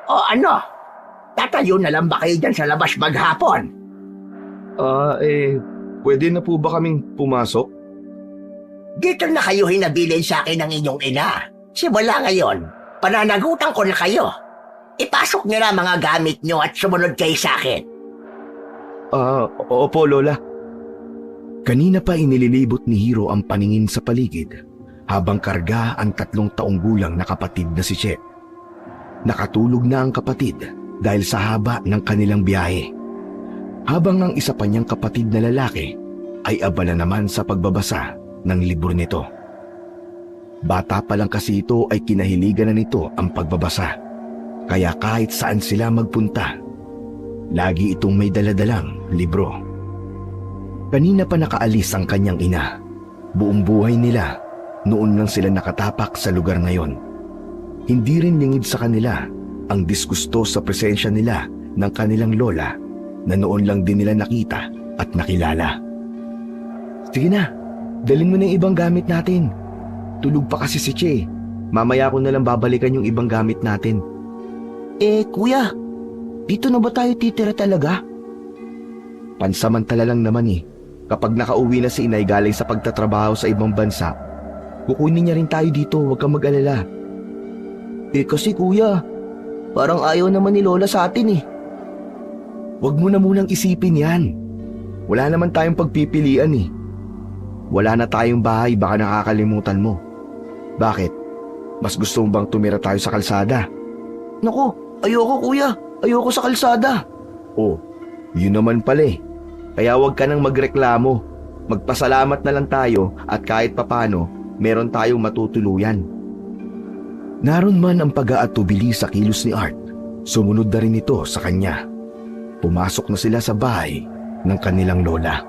O ano? Tatayo na lang ba kayo dyan sa labas maghapon? Pwede na po ba kaming pumasok? Dito na kayo hinabilin sa akin ng inyong ina. Simula ngayon, pananagutan ko na kayo. Ipasok niyo na mga gamit niyo at sumunod kayo sa akin. Opo, Lola. Kanina pa inililibot ni Hiro ang paningin sa paligid habang karga ang 3 taong gulang na kapatid na si Che. Nakatulog na ang kapatid dahil sa haba ng kanilang biyahe. Habang ang isa pa niyang kapatid na lalaki ay abala naman sa pagbabasa ng libro nito. Bata pa lang kasi ito ay kinahiligan na nito ang pagbabasa. Kaya kahit saan sila magpunta, lagi itong may daladalang libro. Kanina pa nakaalis ang kanyang ina. Buong buhay nila, noon lang sila nakatapak sa lugar ngayon. Hindi rin lingid sa kanila ang disgusto sa presensya nila ng kanilang lola na noon lang din nila nakita at nakilala. Sige na, dalhin mo na yung ibang gamit natin. Tulog pa kasi si Che. Mamaya ko na lang babalikan yung ibang gamit natin. Kuya, dito na ba tayo titira talaga? Pansamantala lang naman eh. Kapag nakauwi na si inay galing sa pagtatrabaho sa ibang bansa, kukunin niya rin tayo dito, huwag kang mag-alala. Kasi kuya, parang ayaw naman ni Lola sa atin eh. Huwag mo na munang isipin yan. Wala naman tayong pagpipilian eh. Wala na tayong bahay, baka nakakalimutan mo. Bakit? Mas gusto mo bang tumira tayo sa kalsada? Naku, ayoko kuya, ayoko sa kalsada. Oh, yun naman pala eh. Kaya huwag ka nang magreklamo. Magpasalamat na lang tayo at kahit papano, meron tayong matutuluyan. Naroon man ang pag-aatubili sa kilos ni Art, sumunod na rin ito sa kanya. Pumasok na sila sa bahay ng kanilang lola.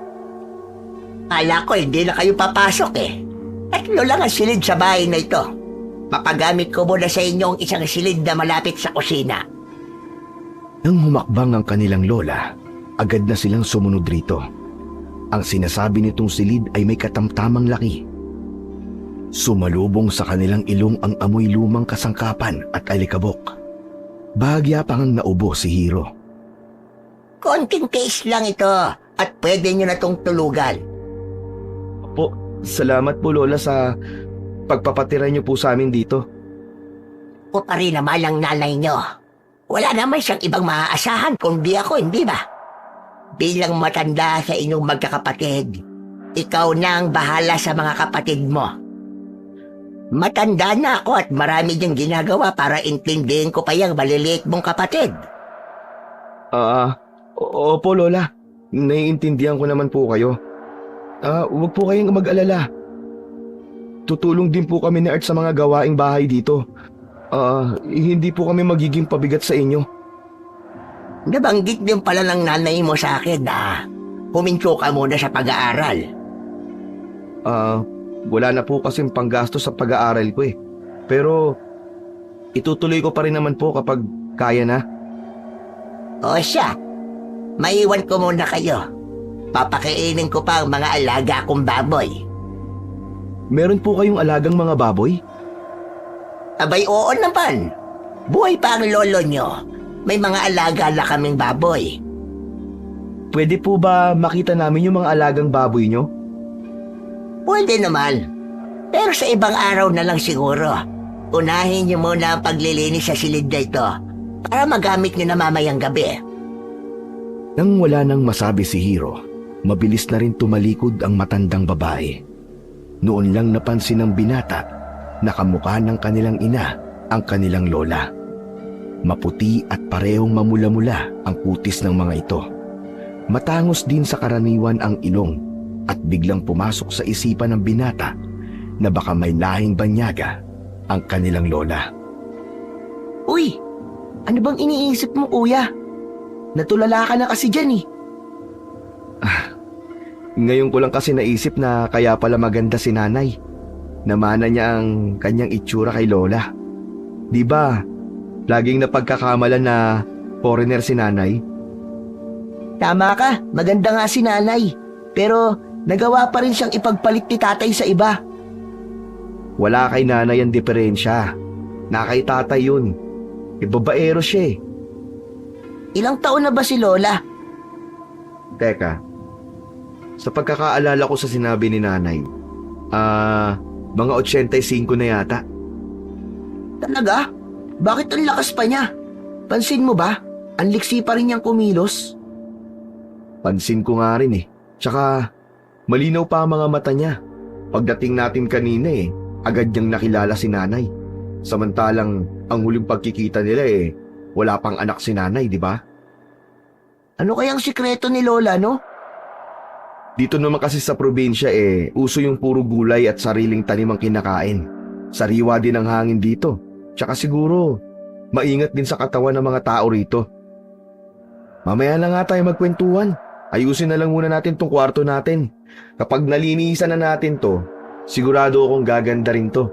Kala ko hindi na kayo papasok eh. Tatlo lang ang silid sa bahay na ito. Papagamit ko muna sa inyo ang isang silid na malapit sa kusina. Nang humakbang ang kanilang lola, agad na silang sumunod rito. Ang sinasabi nitong silid ay may katamtamang laki. Sumalubong sa kanilang ilong ang amoy lumang kasangkapan at alikabok. Bahagya pa ngang naubo si Hiro. Konting case lang ito at pwede nyo na tong tulugan. Po, salamat po Lola sa pagpapatira niyo po sa amin dito. O pa rin naman ang nanay nyo. Wala naman siyang ibang maaasahan kundi ako, hindi ba? Bilang matanda sa inyong magkakapatid, ikaw na ang bahala sa mga kapatid mo. Matanda na ako at marami diyang ginagawa para intindihin ko pa yung maliliit mong kapatid. Opo Lola, naiintindihan ko naman po kayo. Huwag po kayong mag-alala. Tutulong din po kami ni Art sa mga gawaing bahay dito. Hindi po kami magiging pabigat sa inyo. Nabanggit din pala ng nanay mo sa akin na huminto ka muna sa pag-aaral. Wala na po kasing panggasto sa pag-aaral ko eh. Pero itutuloy ko pa rin naman po kapag kaya na. O siya, maiwan ko muna kayo. Papakainin ko pa ang mga alaga kong baboy. Meron po kayong alagang mga baboy? Abay oo naman. Buhay pa ang lolo nyo. May mga alaga na kaming baboy. Pwede po ba makita namin yung mga alagang baboy nyo? Pwede naman. Pero sa ibang araw na lang siguro. Unahin nyo muna ang paglilinis sa silid na ito para magamit nyo na mamayang gabi. Nang wala nang masabi si Hiro, mabilis na rin tumalikod ang matandang babae. Noon lang napansin ng binata na kamukha ng kanilang ina ang kanilang lola. Maputi at parehong mamula-mula ang kutis ng mga ito. Matangos din sa karaniwan ang ilong at biglang pumasok sa isipan ng binata na baka may lahing banyaga ang kanilang lola. Uy, ano bang iniisip mo kuya? Natulala ka na kasi dyan eh. Ngayon ko lang kasi naisip na kaya pala maganda si nanay. Namana niya ang kanyang itsura kay lola. Di ba, laging napagkakamalan na foreigner si nanay? Tama ka, maganda nga si nanay. Pero nagawa pa rin siyang ipagpalit ni tatay sa iba. Wala kay nanay ang diferensya. Na kay tatay yun. Babaero siya eh. Ilang taon na ba si Lola? Teka, sa pagkakaalala ko sa sinabi ni nanay, mga 85 na yata. Talaga? Bakit ang lakas pa niya? Pansin mo ba? Ang liksi pa rin niyang kumilos. Pansin ko nga rin eh. Tsaka, malinaw pa ang mga mata niya. Pagdating natin kanina eh, agad niyang nakilala si nanay. Samantalang, ang huling pagkikita nila eh, wala pang anak si nanay, di ba? Ano kayang sikreto ni Lola, no? Dito naman kasi sa probinsya eh, uso yung puro gulay at sariling tanim ang kinakain. Sariwa din ang hangin dito. Tsaka siguro, maingat din sa katawan ng mga tao rito. Mamaya na nga tayo magkwentuhan. Ayusin na lang muna natin tong kwarto natin. Kapag nalinisan na natin to, sigurado akong gaganda rin to.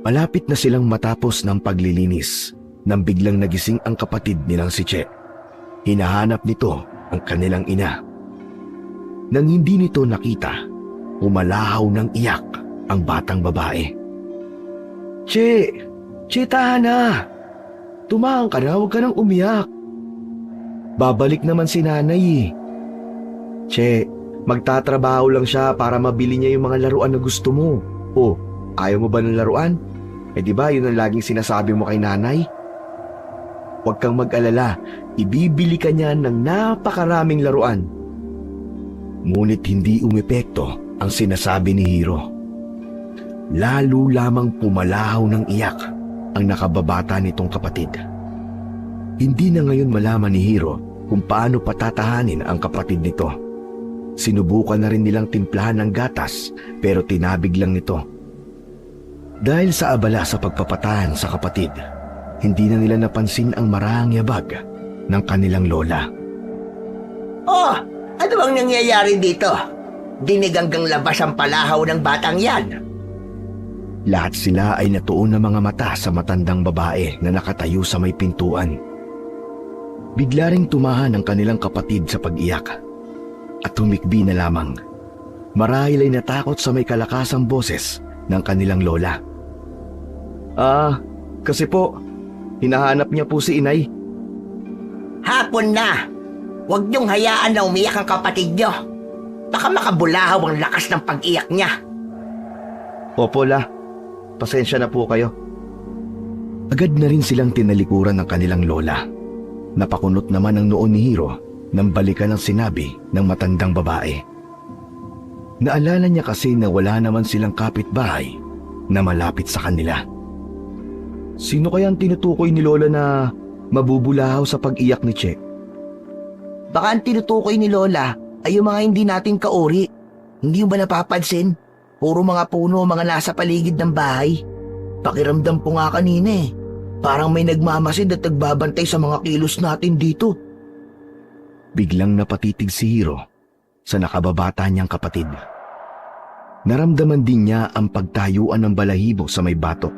Malapit na silang matapos ng paglilinis nang biglang nagising ang kapatid nilang si Che. Hinahanap nito ang kanilang ina. Nang hindi nito nakita, umalahaw ng iyak ang batang babae. Che! Che, tahan na! Tumahang ka na, huwag ka nang umiyak. Babalik naman si nanay eh. Che, magtatrabaho lang siya para mabili niya yung mga laruan na gusto mo. Oh, ayaw mo ba ng laruan? Eh di ba yun ang laging sinasabi mo kay nanay? Huwag kang mag-alala, ibibili ka niya ng napakaraming laruan. Ngunit hindi umepekto ang sinasabi ni Hiro. Lalo lamang pumalahaw ng iyak ang nakababata nitong kapatid. Hindi na ngayon malaman ni Hiro kung paano patatahanin ang kapatid nito. Sinubukan na rin nilang timplahan ng gatas pero tinabig lang nito. Dahil sa abala sa pagpapatahan sa kapatid, hindi na nila napansin ang marahang yabag ng kanilang lola. Oh, ano bang nangyayari dito? Diniganggang labas ang palahaw ng batang yan. Lahat sila ay natuon ng mga mata sa matandang babae na nakatayo sa may pintuan. Bigla ring tumahan ang kanilang kapatid sa pag-iyak at humikbi na lamang. Marahil ay natakot sa may kalakasang boses ng kanilang lola. Kasi po, hinahanap niya po si inay. Hapon na. Huwag niyong hayaan na umiyak ang kapatid niyo. Baka makabulahaw ang lakas ng pag-iyak niya. Opo, La. Pasensya na po kayo. Agad na rin silang tinalikuran ng kanilang lola. Napakunot naman ang noon ni Hiro nang balikan ang sinabi ng matandang babae. Naalala niya kasi na wala naman silang kapitbahay na malapit sa kanila. Sino kaya ang tinutukoy ni Lola na mabubulahaw sa pag-iyak ni Che? Baka ang tinutukoy ni Lola ay yung mga hindi natin kauri. Hindi mo ba napapansin? Puro mga puno mga nasa paligid ng bahay. Pakiramdam ko nga kanina eh. Parang may nagmamasid at nagbabantay sa mga kilos natin dito. Biglang napatitig si Hiro sa nakababata niyang kapatid. Naramdaman din niya ang pagtayuan ng balahibo sa may batok.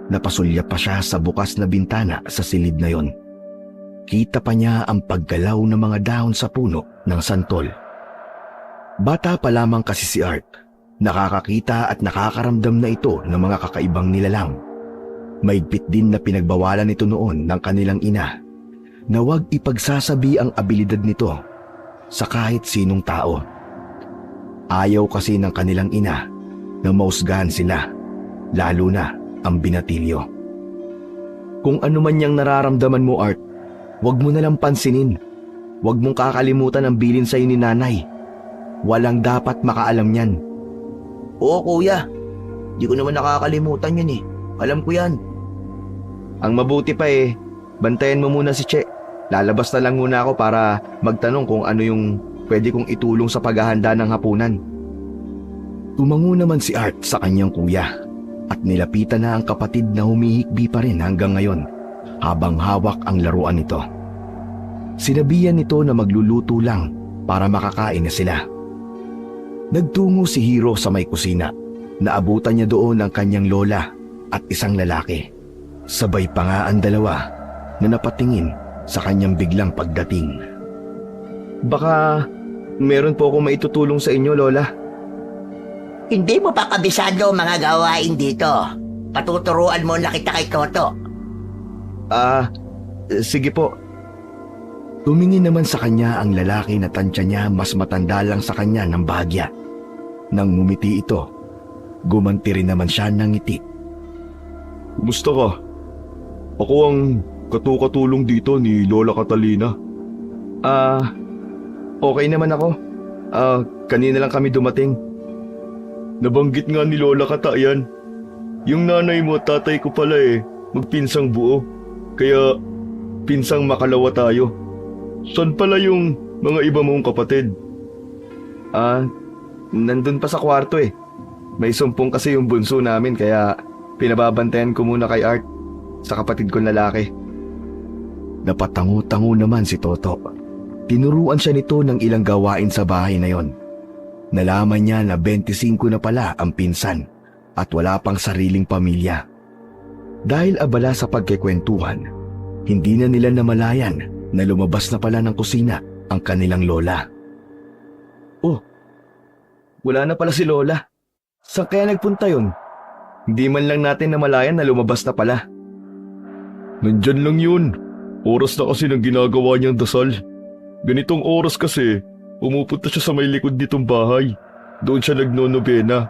Napasulya pa siya sa bukas na bintana sa silid na yon. Kita pa niya ang paggalaw ng mga dahon sa puno ng santol. Bata pa lamang kasi si Art. Nakakakita at nakakaramdam na ito ng mga kakaibang nilalang. Maigpit din na pinagbawalan nito noon ng kanilang ina na huwag ipagsasabi ang abilidad nito sa kahit sinong tao. Ayaw kasi ng kanilang ina na mausgahan sila, lalo na ang binatilyo. Kung ano man niyang nararamdaman mo, Art, huwag mo nalang pansinin. Huwag mong kakalimutan ang bilin sa'yo ni nanay. Walang dapat makaalam niyan. Oo kuya, di ko naman nakakalimutan yun eh. Alam ko yan. Ang mabuti pa eh, bantayan mo muna si Che. Lalabas na lang muna ako para magtanong kung ano yung pwede kong itulong sa paghahanda ng hapunan. Tumango naman si Art sa kanyang kuya at nilapitan na ang kapatid na humihikbi pa rin hanggang ngayon habang hawak ang laruan nito. Sinabihan nito na magluluto lang para makakain na sila. Nagtungo si Hiro sa may kusina. Naabutan niya doon ang kanyang lola at isang lalaki. Sabay pa nga ang dalawa na napatingin sa kanyang biglang pagdating. Baka meron po akong maitutulong sa inyo, Lola. Hindi mo pa kabisado ang mga gawain dito. Patuturuan mo na kita kay Toto. Sige po. Tumingin naman sa kanya ang lalaki na tansya niya mas matanda lang sa kanya ng bahagya. Nang ngumiti ito, gumanti rin naman siya ng ngiti. Kumusta ka? Ako ang katukatulong dito ni Lola Catalina. Okay naman ako. Kanina lang kami dumating. Nabanggit nga ni Lola Kata yan. Yung nanay mo at tatay ko pala magpinsang buo. Kaya pinsang makalawa tayo. Saan pala yung mga iba mong kapatid? Nandun pa sa kwarto May sumpong kasi yung bunso namin kaya pinababantayan ko muna kay Art sa kapatid kong lalaki. Napatango-tango naman si Toto. Tinuruan siya nito ng ilang gawain sa bahay na yon. Nalaman niya na 25 na pala ang pinsan at wala pang sariling pamilya. Dahil abala sa pagkikwentuhan, hindi na nila namalayan na lumabas na pala ng kusina ang kanilang lola. Oh, wala na pala si Lola. Saan kaya nagpunta yun? Hindi man lang natin namalayan na lumabas na pala. Nandyan lang yun. Oras na kasi ng ginagawa niyang dasal. Ganitong oras kasi, pumupunta siya sa may likod nitong bahay. Doon siya nagnonobena.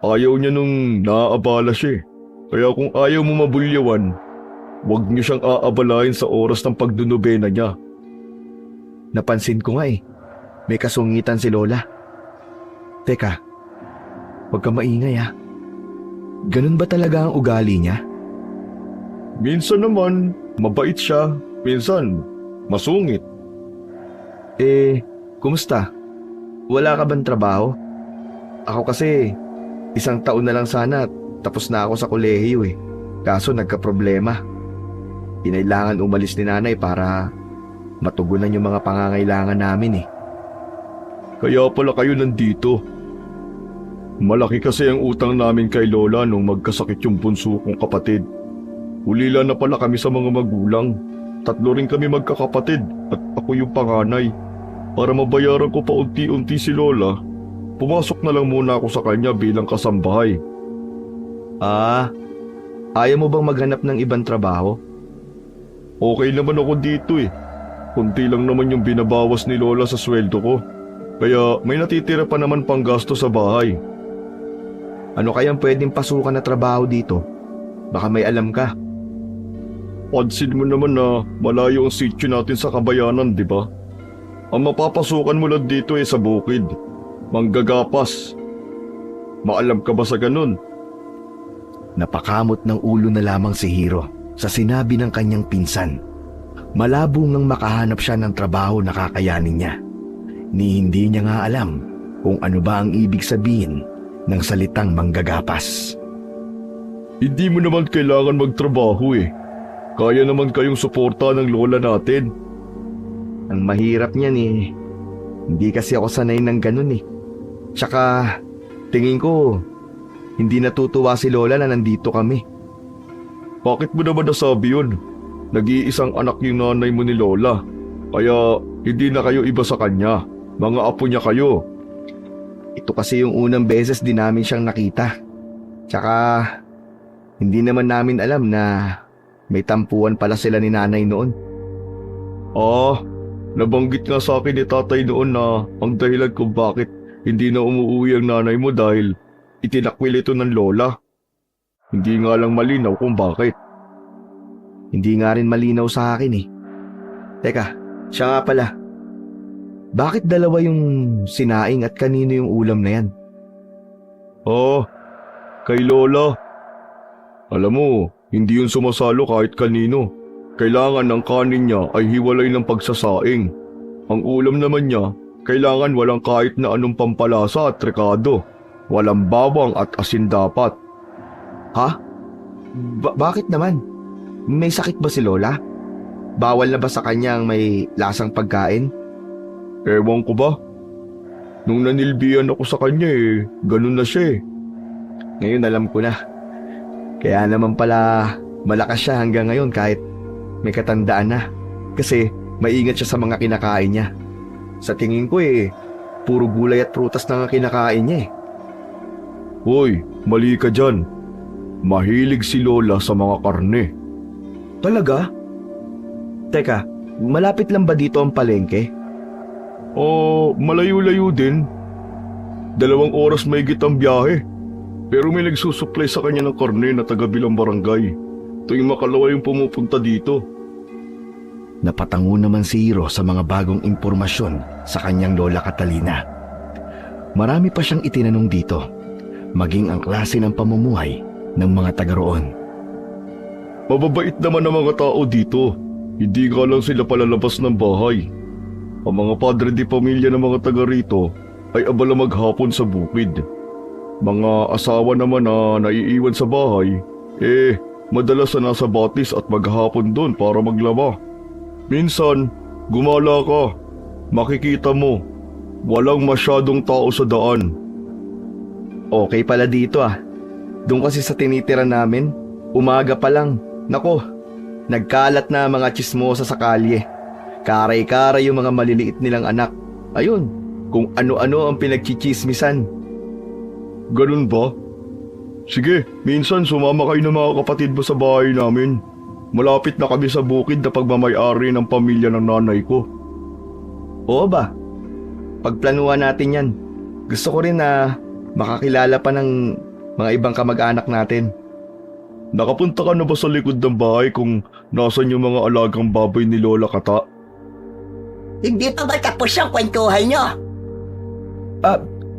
Ayaw niya nung naaabala siya. Kaya kung ayaw mo mabulyawan, huwag niyo siyang aabalahin sa oras ng pagdonobena niya. Napansin ko nga may kasungitan si Lola. Teka, huwag ka maingay Ganun ba talaga ang ugali niya? Minsan naman, mabait siya. Minsan, masungit. Kumusta? Wala ka bang trabaho? Ako kasi, 1 taon na lang sana tapos na ako sa kolehiyo Kaso nagka-problema. Kinailangan umalis ni nanay para matugunan yung mga pangangailangan namin Kaya pala kayo nandito. Malaki kasi ang utang namin kay Lola nung magkasakit yung bunso kong kapatid. Ulila na pala kami sa mga magulang. 3 rin kami magkakapatid at ako yung panganay. Para mabayaran ko pa unti-unti si Lola, pumasok na lang muna ako sa kanya bilang kasambahay. Ayaw mo bang maghanap ng ibang trabaho? Okay naman ako dito Kunti lang naman yung binabawas ni Lola sa sweldo ko. Kaya may natitira pa naman pang gasto sa bahay. Ano kayang pwedeng pasukan na trabaho dito? Baka may alam ka. Pansin mo naman na malayo ang sityo natin sa kabayanan, di ba? Ang mapapasukan mo lang dito sa bukid. Manggagapas. Maalam ka ba sa ganun? Napakamot ng ulo na lamang si Hiro sa sinabi ng kanyang pinsan. Malabo ngang makahanap siya ng trabaho na kakayanin niya. Ni hindi niya nga alam kung ano ba ang ibig sabihin ng salitang manggagapas. Hindi mo naman kailangan magtrabaho Kaya naman kayong suporta ng lola natin. Ang mahirap niyan Hindi kasi ako sanay ng ganun Tsaka tingin ko hindi natutuwa si Lola na nandito kami. Bakit mo naman nasabi yun? Nag-iisang anak yung nanay mo ni Lola. Kaya hindi na kayo iba sa kanya. Mga apo niya kayo. Ito kasi yung unang beses din namin siyang nakita. Tsaka hindi naman namin alam na may tampuan pala sila ni nanay noon. Nabanggit nga sa akin ni tatay noon na ang dahilan kung bakit hindi na umuwi ang nanay mo dahil itinakwil ito ng lola. Hindi nga lang malinaw kung bakit. Hindi nga rin malinaw sa akin Teka, siya nga pala. Bakit dalawa yung sinaing at kanino yung ulam na yan? Kay Lola. Alam mo, hindi yun sumasalo kahit kanino. Kailangan ng kanin niya ay hiwalay ng pagsasaing. Ang ulam naman niya, kailangan walang kahit na anong pampalasa at rekado. Walang bawang at asin dapat. Ha? Bakit naman? May sakit ba si Lola? Bawal na ba sa kanya ang may lasang pagkain? Ewan ko ba? Nung nanilbihan ako sa kanya ganun na siya Ngayon alam ko na. Kaya naman pala malakas siya hanggang ngayon kahit may katandaan na. Kasi maingat siya sa mga kinakain niya. Sa tingin ko puro gulay at prutas na nga kinakain niya Hoy, mali ka dyan. Mahilig si Lola sa mga karne. Talaga? Teka, malapit lang ba dito ang palengke? Malayo-layo din. 2 oras mahigit ang biyahe. Pero may nagsusupply sa kanya ng karne na taga-bilang barangay. Tuwing makalawa yung pumupunta dito. Napatango naman si Hiro sa mga bagong impormasyon sa kanyang lola Catalina. Marami pa siyang itinanong dito, maging ang klase ng pamumuhay ng mga taga roon. Mababait naman ang mga tao dito. Hindi nga lang sila palalabas ng bahay. Ang mga padre di pamilya ng mga taga rito ay abala maghapon sa bukid. Mga asawa naman na naiiwan sa bahay, madalas na nasa batis at maghapon doon para maglaba. Minsan, gumala ka. Makikita mo, walang masyadong tao sa daan. Okay pala dito Doon kasi sa tinitira namin, umaga pa lang. Nako, nagkalat na mga tsismosa sa kalye. Karay-karay yung mga maliliit nilang anak. Ayun, kung ano-ano ang pinagchichismisan. Ganun ba? Sige, minsan sumama kayo ng mga kapatid mo sa bahay namin. Malapit na kami sa bukid na pagmamay-ari ng pamilya ng nanay ko. Oo ba? Pagplanuhan natin yan. Gusto ko rin na makakilala pa ng mga ibang kamag-anak natin. Nakapunta ka na ba sa likod ng bahay kung nasan yung mga alagang baboy ni Lola Kata? Hindi pa ba tapos ang kwentuhan nyo?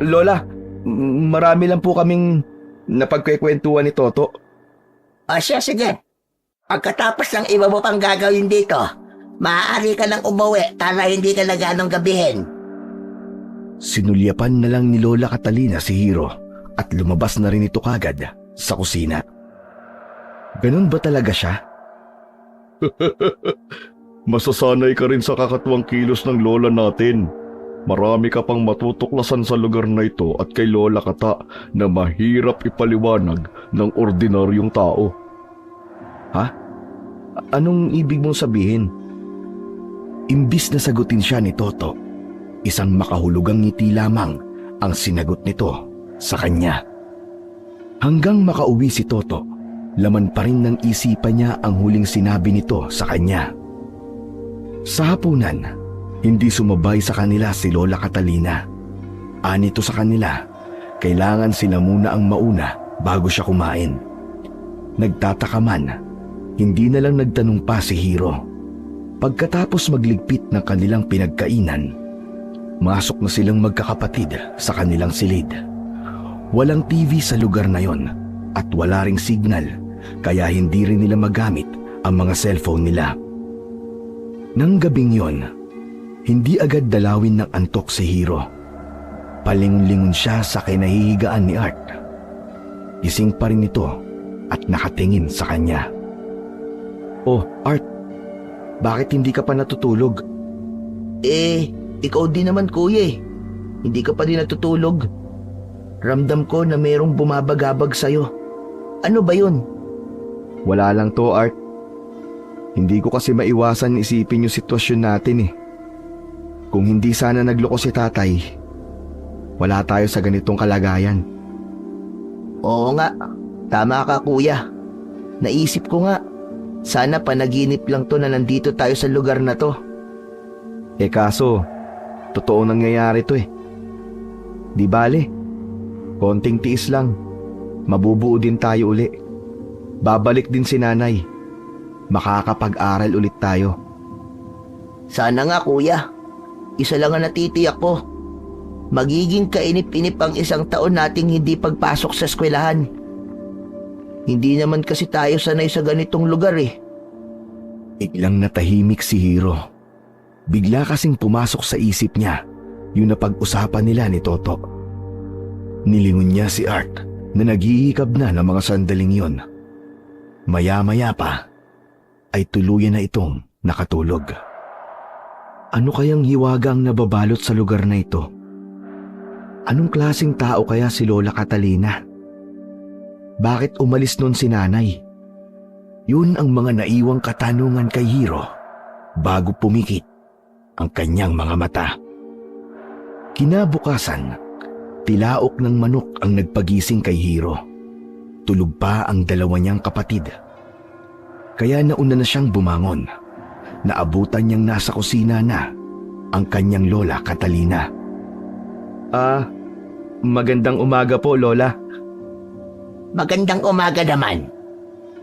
Lola, marami lang po kaming napagkikwentuhan ni Toto. Sige. Pagkatapos ng iba mo pang gagawin dito, maaari ka nang umuwi para hindi ka na ganong gabihin. Sinulyapan na lang ni Lola Catalina si Hiro at lumabas na rin ito kagad sa kusina. Ganun ba talaga siya? Masasanay ka rin sa kakatuwang kilos ng lola natin. Marami ka pang matutuklasan sa lugar na ito at kay Lola Kata na mahirap ipaliwanag ng ordinaryong tao. Ha? Anong ibig mong sabihin? Imbis na sagutin siya ni Toto, isang makahulugang ngiti lamang ang sinagot nito sa kanya. Hanggang makauwi si Toto, laman pa rin ng isipan niya ang huling sinabi nito sa kanya. Sa hapunan, hindi sumabay sa kanila si Lola Catalina. Anito sa kanila, kailangan sila muna ang mauna bago siya kumain. Nagtataka man, hindi na lang nagtanong pa si Hiro. Pagkatapos magligpit ng kanilang pinagkainan, masok na silang magkakapatid sa kanilang silid. Walang TV sa lugar na yon at wala ring signal, kaya hindi rin nila magamit ang mga cellphone nila. Nang gabing yon, hindi agad dalawin ng antok si Hiro. Palingon-lingon siya sa kinahihigaan ni Art. Gising pa rin ito at nakatingin sa kanya. Oh, Art, bakit hindi ka pa natutulog? Ikaw din naman kuya Hindi ka pa din natutulog. Ramdam ko na mayroong bumabagabag sa'yo. Ano ba yun? Wala lang to, Art. Hindi ko kasi maiwasan isipin yung sitwasyon natin Kung hindi sana nagloko si tatay, wala tayo sa ganitong kalagayan. Oo nga, tama ka kuya. Naisip ko nga, sana panaginip lang to na nandito tayo sa lugar na to. Kaso, totoo nangyayari to Di bale, konting tiis lang, mabubuo din tayo uli. Babalik din si nanay. Makakapag-aral ulit tayo. Sana nga kuya, isa lang ang natitiyak ko. Magiging kainip-inip ang 1 taon nating hindi pagpasok sa eskwelahan. Hindi naman kasi tayo sanay sa ganitong lugar Biglang natahimik si Hiro. Bigla kasing pumasok sa isip niya yung napag-usapan nila ni Toto. Nilingon niya si Art na naghihikab na ng mga sandaling yon. Maya-maya pa ay tuluyan na itong nakatulog. Ano kayang hiwagang nababalot sa lugar na ito? Anong klaseng tao kaya si Lola Catalina? Bakit umalis nun si nanay? Yun ang mga naiwang katanungan kay Hiro bago pumikit ang kanyang mga mata. Kinabukasan, tilaok ng manok ang nagpagising kay Hiro. Tulog pa ang 2 niyang kapatid. Kaya nauna na siyang bumangon. Naabutan niyang nasa kusina na ang kanyang lola Catalina. Magandang umaga po, Lola. Magandang umaga naman.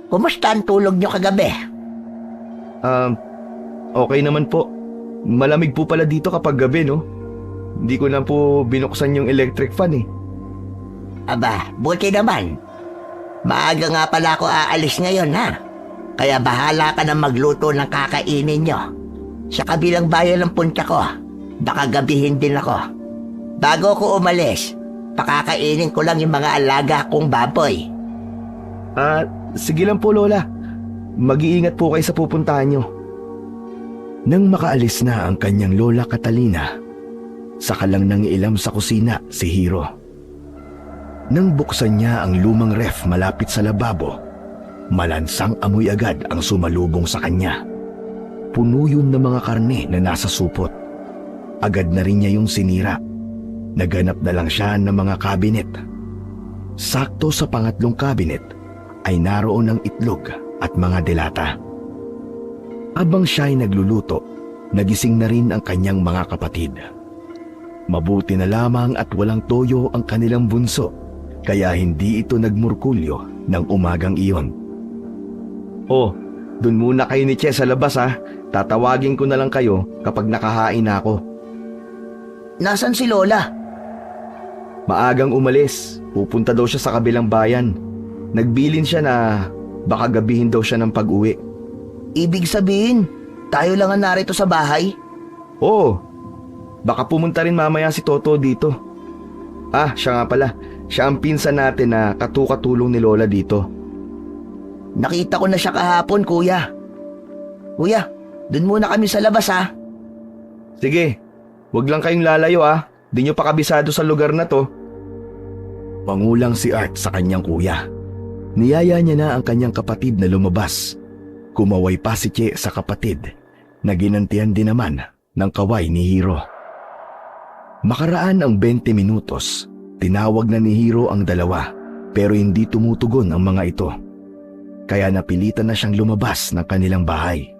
Kumusta ang tulog nyo kagabi? Okay naman po. Malamig po pala dito kapag gabi, no? Hindi ko na po binuksan yung electric fan eh. Aba, buti naman. Maaga nga pala ako aalis ngayon, ha? Kaya bahala ka na magluto ng kakainin nyo. Sa kabilang bayan ng punta ko, baka gabihin din ako. Bago ako umalis, pakakainin ko lang yung mga alaga kong baboy. Sige lang po, Lola. Mag-iingat po kayo sa pupuntahan nyo. Nang makaalis na ang kanyang lola Catalina, saka lang nangiilam sa kusina si Hiro. Nang buksan niya ang lumang ref malapit sa lababo, malansang amoy agad ang sumalubong sa kanya. Puno yun ng mga karne na nasa supot. Agad na rin niya yung sinira. Naghanap na lang siya ng mga kabinet. Sakto sa pangatlong kabinet ay naroon ang itlog at mga delata. Habang siya ay nagluluto, nagising na rin ang kanyang mga kapatid. Mabuti na lamang at walang toyo ang kanilang bunso, kaya hindi ito nagmurkulyo ng umagang iyon. Dun muna kayo ni Che sa labas ha. Tatawagin ko na lang kayo kapag nakahain na ako. Nasaan si Lola? Maagang umalis. Pupunta daw siya sa kabilang bayan. Nagbilin siya na baka gabihin daw siya ng pag-uwi. Ibig sabihin, tayo lang ang narito sa bahay? Oo. Baka pumunta rin mamaya si Toto dito. Siya nga pala. Siya ang pinsan natin na katukatulong ni Lola dito. Nakita ko na siya kahapon, kuya. Kuya, dun muna kami sa labas, ha? Sige, wag lang kayong lalayo Di nyo pa kabisado sa lugar na to. Mangulang si Art sa kanyang kuya. Niyaya niya na ang kanyang kapatid na lumabas. Kumaway pa si Che sa kapatid na ginantihan din naman ng kaway ni Hiro. Makaraan ang 20 minutos, tinawag na ni Hiro ang dalawa pero hindi tumutugon ang mga ito. Kaya napilitan na siyang lumabas ng kanilang bahay.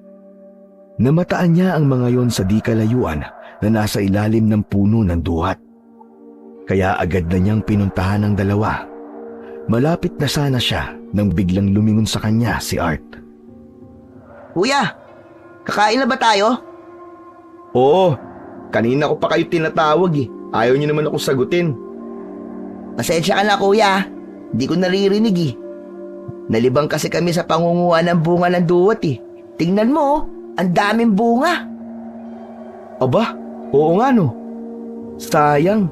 Namataan niya ang mga yon sa di kalayuan na nasa ilalim ng puno ng duhat. Kaya agad na niyang pinuntahan ang dalawa. Malapit na sana siya nang biglang lumingon sa kanya si Art. Kuya, kakain na ba tayo? Oo, kanina ko pa kayo tinatawag eh. Ayaw niyo naman ako sagutin. Pasensya ka na, kuya. Di ko naririnig eh. Nalibang kasi kami sa pangunguha ng bunga ng duwat eh. Tingnan mo, ang daming bunga. Aba, oo nga no. Sayang,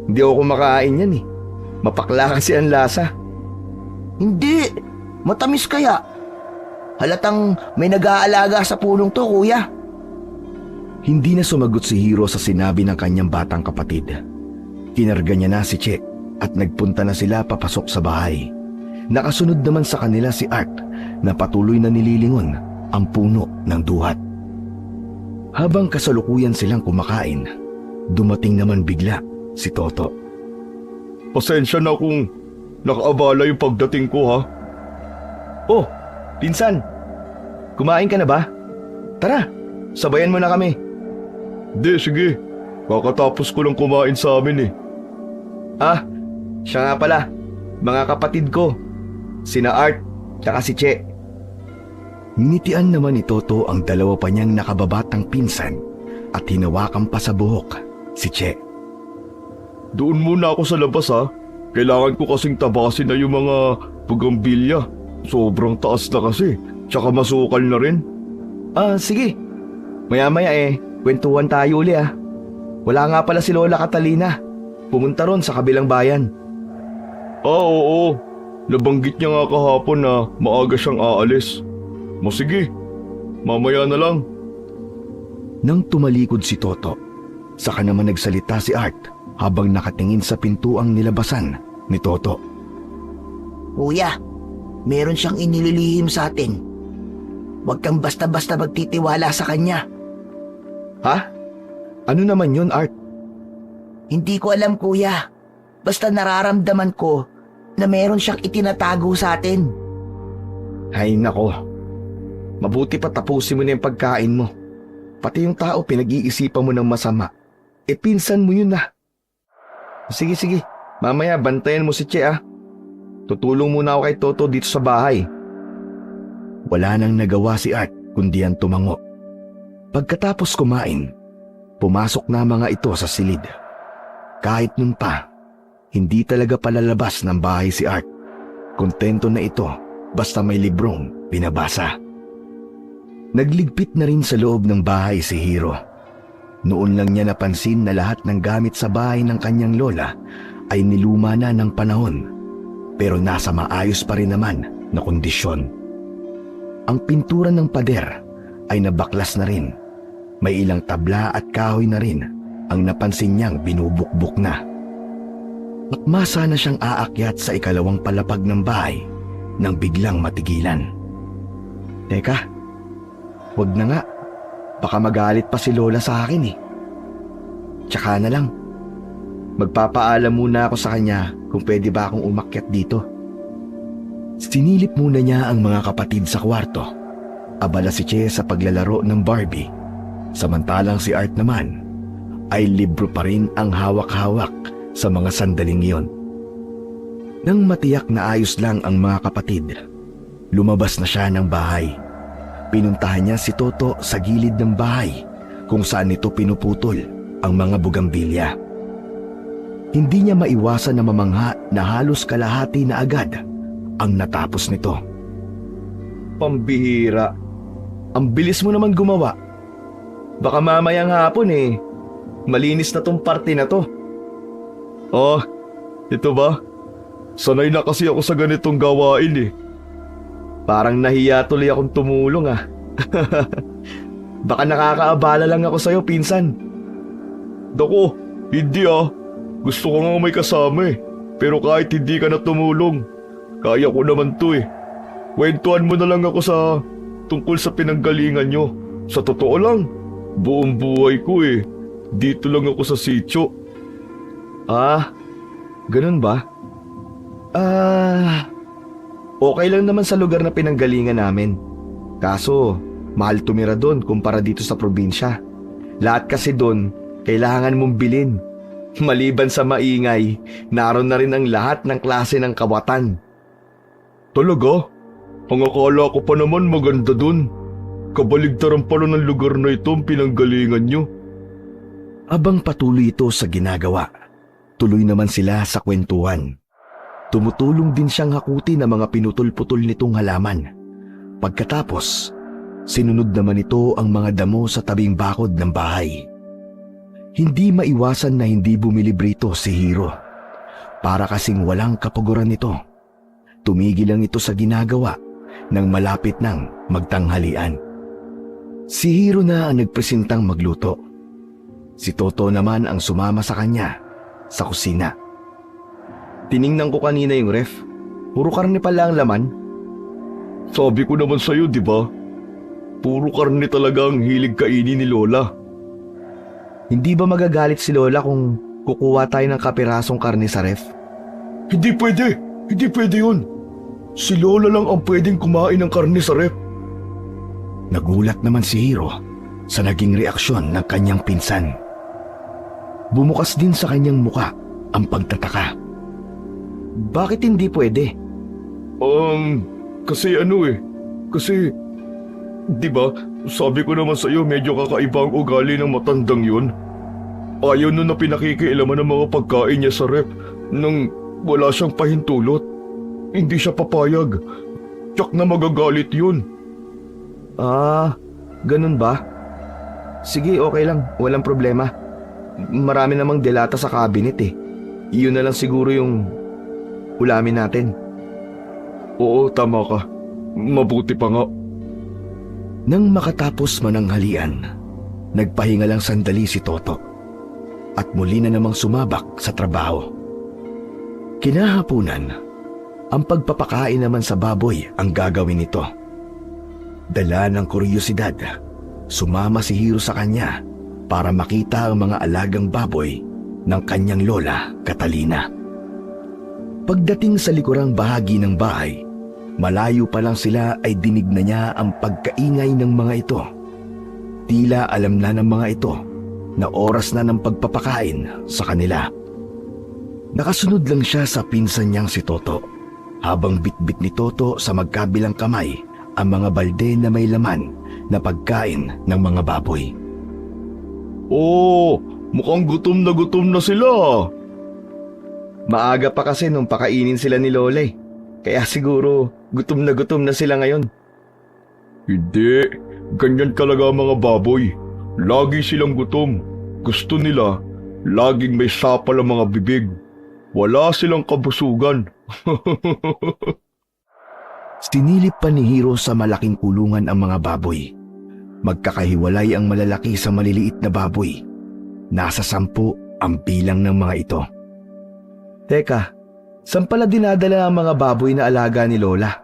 hindi ako kumakain yan eh. Mapakla kasi ang lasa. Hindi, matamis kaya. Halatang may nag-aalaga sa punong to, kuya. Hindi na sumagot si Hiro sa sinabi ng kanyang batang kapatid. Kinarga niya na si Che at nagpunta na sila papasok sa bahay. Nakasunod naman sa kanila si Art na patuloy na nililingon ang puno ng duhat. Habang kasalukuyan silang kumakain, dumating naman bigla si Toto. Pasensya na kung nakaabala yung pagdating ko ha. Pinsan, kumain ka na ba? Tara, sabayan mo na kami. Di, sige. Kakatapos ko lang kumain sa amin eh. Siya nga pala. Mga kapatid ko. Sina Art, tsaka si Che. Nginitian naman ni Toto ang dalawa pa niyang nakababatang pinsan at hinawakan pa sa buhok si Che. Doon muna ako sa labas ha. Kailangan ko kasing tabasin na yung mga bugambilya. Sobrang taas na kasi. Tsaka masukal na rin. Sige. Maya-maya kwentuhan tayo uli ha. Wala nga pala si Lola Catalina. Pumunta ron sa kabilang bayan. Oo. Nabanggit niya nga kahapon na maaga siyang aalis. Sige, mamaya na lang. Nang tumalikod si Toto, saka naman nagsalita si Art habang nakatingin sa pintuang nilabasan ni Toto. Kuya, meron siyang inililihim sa atin. Huwag kang basta-basta magtitiwala sa kanya. Ha? Ano naman yun, Art? Hindi ko alam, kuya. Basta nararamdaman ko na meron siyang itinatago sa atin. Hay nako, Mabuti pa tapusin mo na yung pagkain mo. Pati yung tao pinag-iisipan mo ng masama. Pinsan mo yun na. Sige, mamaya bantayan mo si Che ah. Tutulong muna ako kay Toto dito sa bahay. Wala nang nagawa si Art kundi ang tumango. Pagkatapos kumain, pumasok na mga ito sa silid. Kahit nun pa, hindi talaga palalabas ng bahay si Art. Kontento na ito basta may librong binabasa. Nagligpit na rin sa loob ng bahay si Hiro. Noon lang niya napansin na lahat ng gamit sa bahay ng kanyang lola ay niluma na ng panahon, pero nasa maayos pa rin naman na kondisyon. Ang pintura ng pader ay nabaklas na rin. May ilang tabla at kahoy na rin ang napansin niyang binubukbuk na. At masa na siyang aakyat sa ikalawang palapag ng bahay nang biglang matigilan. Teka, wag na nga. Baka magalit pa si Lola sa akin eh. Tsaka na lang. Magpapaalam muna ako sa kanya kung pwede ba akong umakyat dito. Sinilip muna niya ang mga kapatid sa kwarto. Abala si Che sa paglalaro ng Barbie. Samantalang si Art naman ay libro pa rin ang hawak-hawak sa mga sandaling iyon. Nang matiyak na ayos lang ang mga kapatid, lumabas na siya ng bahay. Pinuntahan niya si Toto sa gilid ng bahay kung saan ito pinuputol ang mga bugambilya. Hindi niya maiwasan na mamangha na halos kalahati na agad ang natapos nito. Pambihira. Ang bilis mo naman gumawa. Baka mamayang hapon eh. Malinis na tong parte na to. Oh, ito ba? Sanay na kasi ako sa ganitong gawain eh. Parang nahiya tuloy akong tumulong ah. Baka nakakaabala lang ako sa'yo, pinsan. Dako, hindi ah. Gusto ko nga may kasama eh. Pero kahit hindi ka na tumulong, kaya ko naman to eh. Kwentuhan mo na lang ako sa tungkol sa pinanggalingan nyo. Sa totoo lang, buong buhay ko eh. Dito lang ako sa sitio. Ah, ganun ba? Okay lang naman sa lugar na pinanggalingan namin. Kaso, mahal tumira doon kumpara dito sa probinsya. Lahat kasi doon, kailangan mong bilhin. Maliban sa maingay, naroon na rin ang lahat ng klase ng kawatan. Talaga? Ang akala ko pa naman maganda doon. Kabaligtaran pala ng lugar na ito ang pinanggalingan nyo. Abang patuloy ito sa ginagawa, tuloy naman sila sa kwentuhan. Tumutulong din siyang hakuti ng mga pinutol-putol nitong halaman. Pagkatapos, sinunod naman ito ang mga damo sa tabing bakod ng bahay. Hindi maiwasan na hindi bumilibrito si Hiro. Para kasing walang kapaguran nito. Tumigil lang ito sa ginagawa nang malapit nang magtanghalian. Si Hiro na ang nagpresentang magluto. Si Toto naman ang sumama sa kanya sa kusina. Tiningnan ko kanina yung ref. Puro karne pala ang laman. Sabi ko naman sa'yo, di ba? Puro karne talaga ang hilig kainin ni Lola. Hindi ba magagalit si Lola kung kukuha tayo ng kapirasong karne sa ref? Hindi pwede! Hindi pwede yun! Si Lola lang ang pwedeng kumain ng karne sa ref. Nagulat naman si Hiro sa naging reaksyon ng kanyang pinsan. Bumukas din sa kanyang muka ang pagtataka. Bakit hindi pwede? Kasi di ba, sabi ko naman sa'yo medyo kakaiba ang ugali ng matandang yun. Ayaw nun na pinakikialaman ng mga pagkain niya sa ref nang wala siyang pahintulot. Hindi siya papayag. Tiyak na magagalit yun. Ah, ganun ba? Sige, okay lang. Walang problema. Marami namang delata sa cabinet eh. Iyon na lang siguro yung ulamin natin. Oo, tama ka. Mabuti pa nga. Nang makatapos mananghalian, nagpahinga lang sandali si Toto at muli na namang sumabak sa trabaho. Kinahapunan, ang pagpapakain naman sa baboy ang gagawin nito. Dala ng kuryosidad, sumama si Hiro sa kanya para makita ang mga alagang baboy ng kanyang lola, Catalina. Pagdating sa likurang bahagi ng bahay, Malayo pa lang sila ay dinig na niya ang pagkaingay ng mga ito. Tila alam na ng mga ito na oras na ng pagpapakain sa kanila. Nakasunod lang siya sa pinsan niyang si Toto, habang bitbit ni Toto sa magkabilang kamay ang mga balde na may laman na pagkain ng mga baboy. Oh, mukhang gutom na sila. Maaga pa kasi nung pakainin sila ni Lola eh. Kaya siguro gutom na sila ngayon. Hindi, ganyan talaga ang mga baboy. Lagi silang gutom. Gusto nila, laging may sapal ang mga bibig. Wala silang kabusugan. Sinilip pa ni Hiro sa malaking kulungan ang mga baboy. Magkakahiwalay ang malalaki sa maliliit na baboy. Nasa 10 ang bilang ng mga ito. Teka, saan pala dinadala ang mga baboy na alaga ni Lola?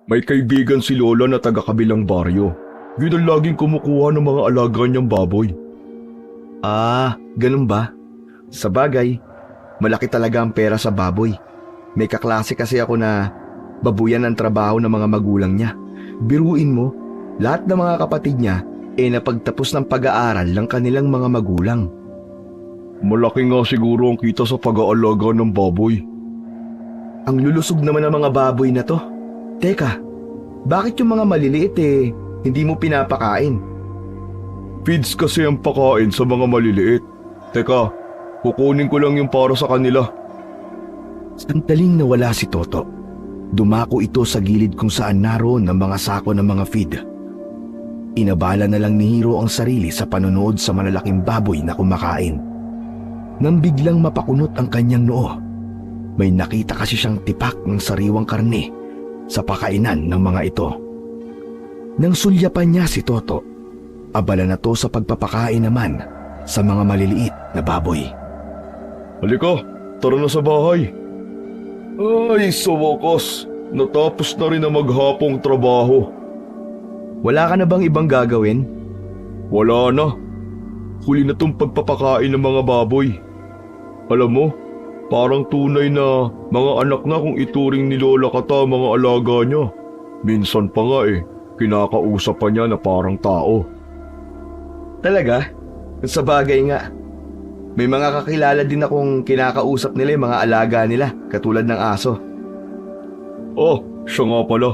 May kaibigan si Lola na taga-kabilang baryo. Yun ang laging kumukuha ng mga alaga niyang baboy. Ah, ganun ba? Sa bagay, malaki talaga ang pera sa baboy. May kaklase kasi ako na babuyan ang trabaho ng mga magulang niya. Biruin mo, lahat ng mga kapatid niya napagtapos ng pag-aaral ng kanilang mga magulang. Malaki nga siguro ang kita sa pag-aalaga ng baboy. Ang lulusog naman ng mga baboy na to. Teka, bakit yung mga maliliit hindi mo pinapakain? Feeds kasi ang pakain sa mga maliliit. Teka, kukunin ko lang yung para sa kanila. Sandaling nawala si Toto. Dumako ito sa gilid kung saan naroon ang mga sako ng mga feed. Inabala na lang ni Hiro ang sarili sa panonood sa malalaking baboy na kumakain. Nang biglang mapakunot ang kanyang noo, may nakita kasi siyang tipak ng sariwang karne sa pakainan ng mga ito. Nang sulyapan niya si Toto, abala na to sa pagpapakain naman sa mga maliliit na baboy. Halika, tara na sa bahay. Ay, sa wakas, natapos na rin ang maghapong trabaho. Wala ka na bang ibang gagawin? Wala na. Huli na tong pagpapakain ng mga baboy. Alam mo, parang tunay na mga anak na kung ituring ni Lola Kata mga alaga niya. Minsan pa nga kinakausap pa niya na parang tao. Talaga? Sa bagay nga. May mga kakilala din akong kinakausap nila yung mga alaga nila, katulad ng aso. Oh, siya nga pala.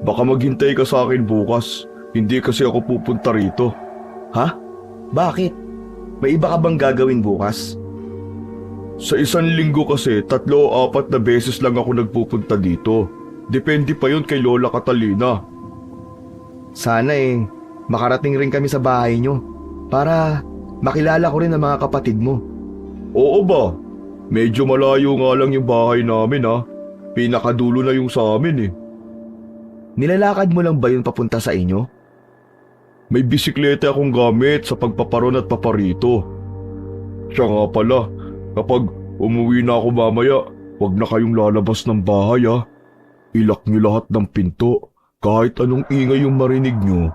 Baka maghintay ka sa akin bukas. Hindi kasi ako pupunta rito. Ha? Bakit? May iba ka bang gagawin bukas? Sa isang linggo kasi 3 o 4 na beses lang ako nagpupunta dito. Depende pa yun kay Lola Catalina. Sana makarating rin kami sa bahay nyo para makilala ko rin ang mga kapatid mo. Oo ba? Medyo malayo nga lang yung bahay namin ha. Pinakadulo na yung sa amin Nilalakad mo lang ba yun papunta sa inyo? May bisikleta akong gamit sa pagpaparon at paparito. Siya nga pala, kapag umuwi na ako mamaya, huwag na kayong lalabas ng bahay ha. Ilak niyo lahat ng pinto. Kahit anong ingay yung marinig niyo,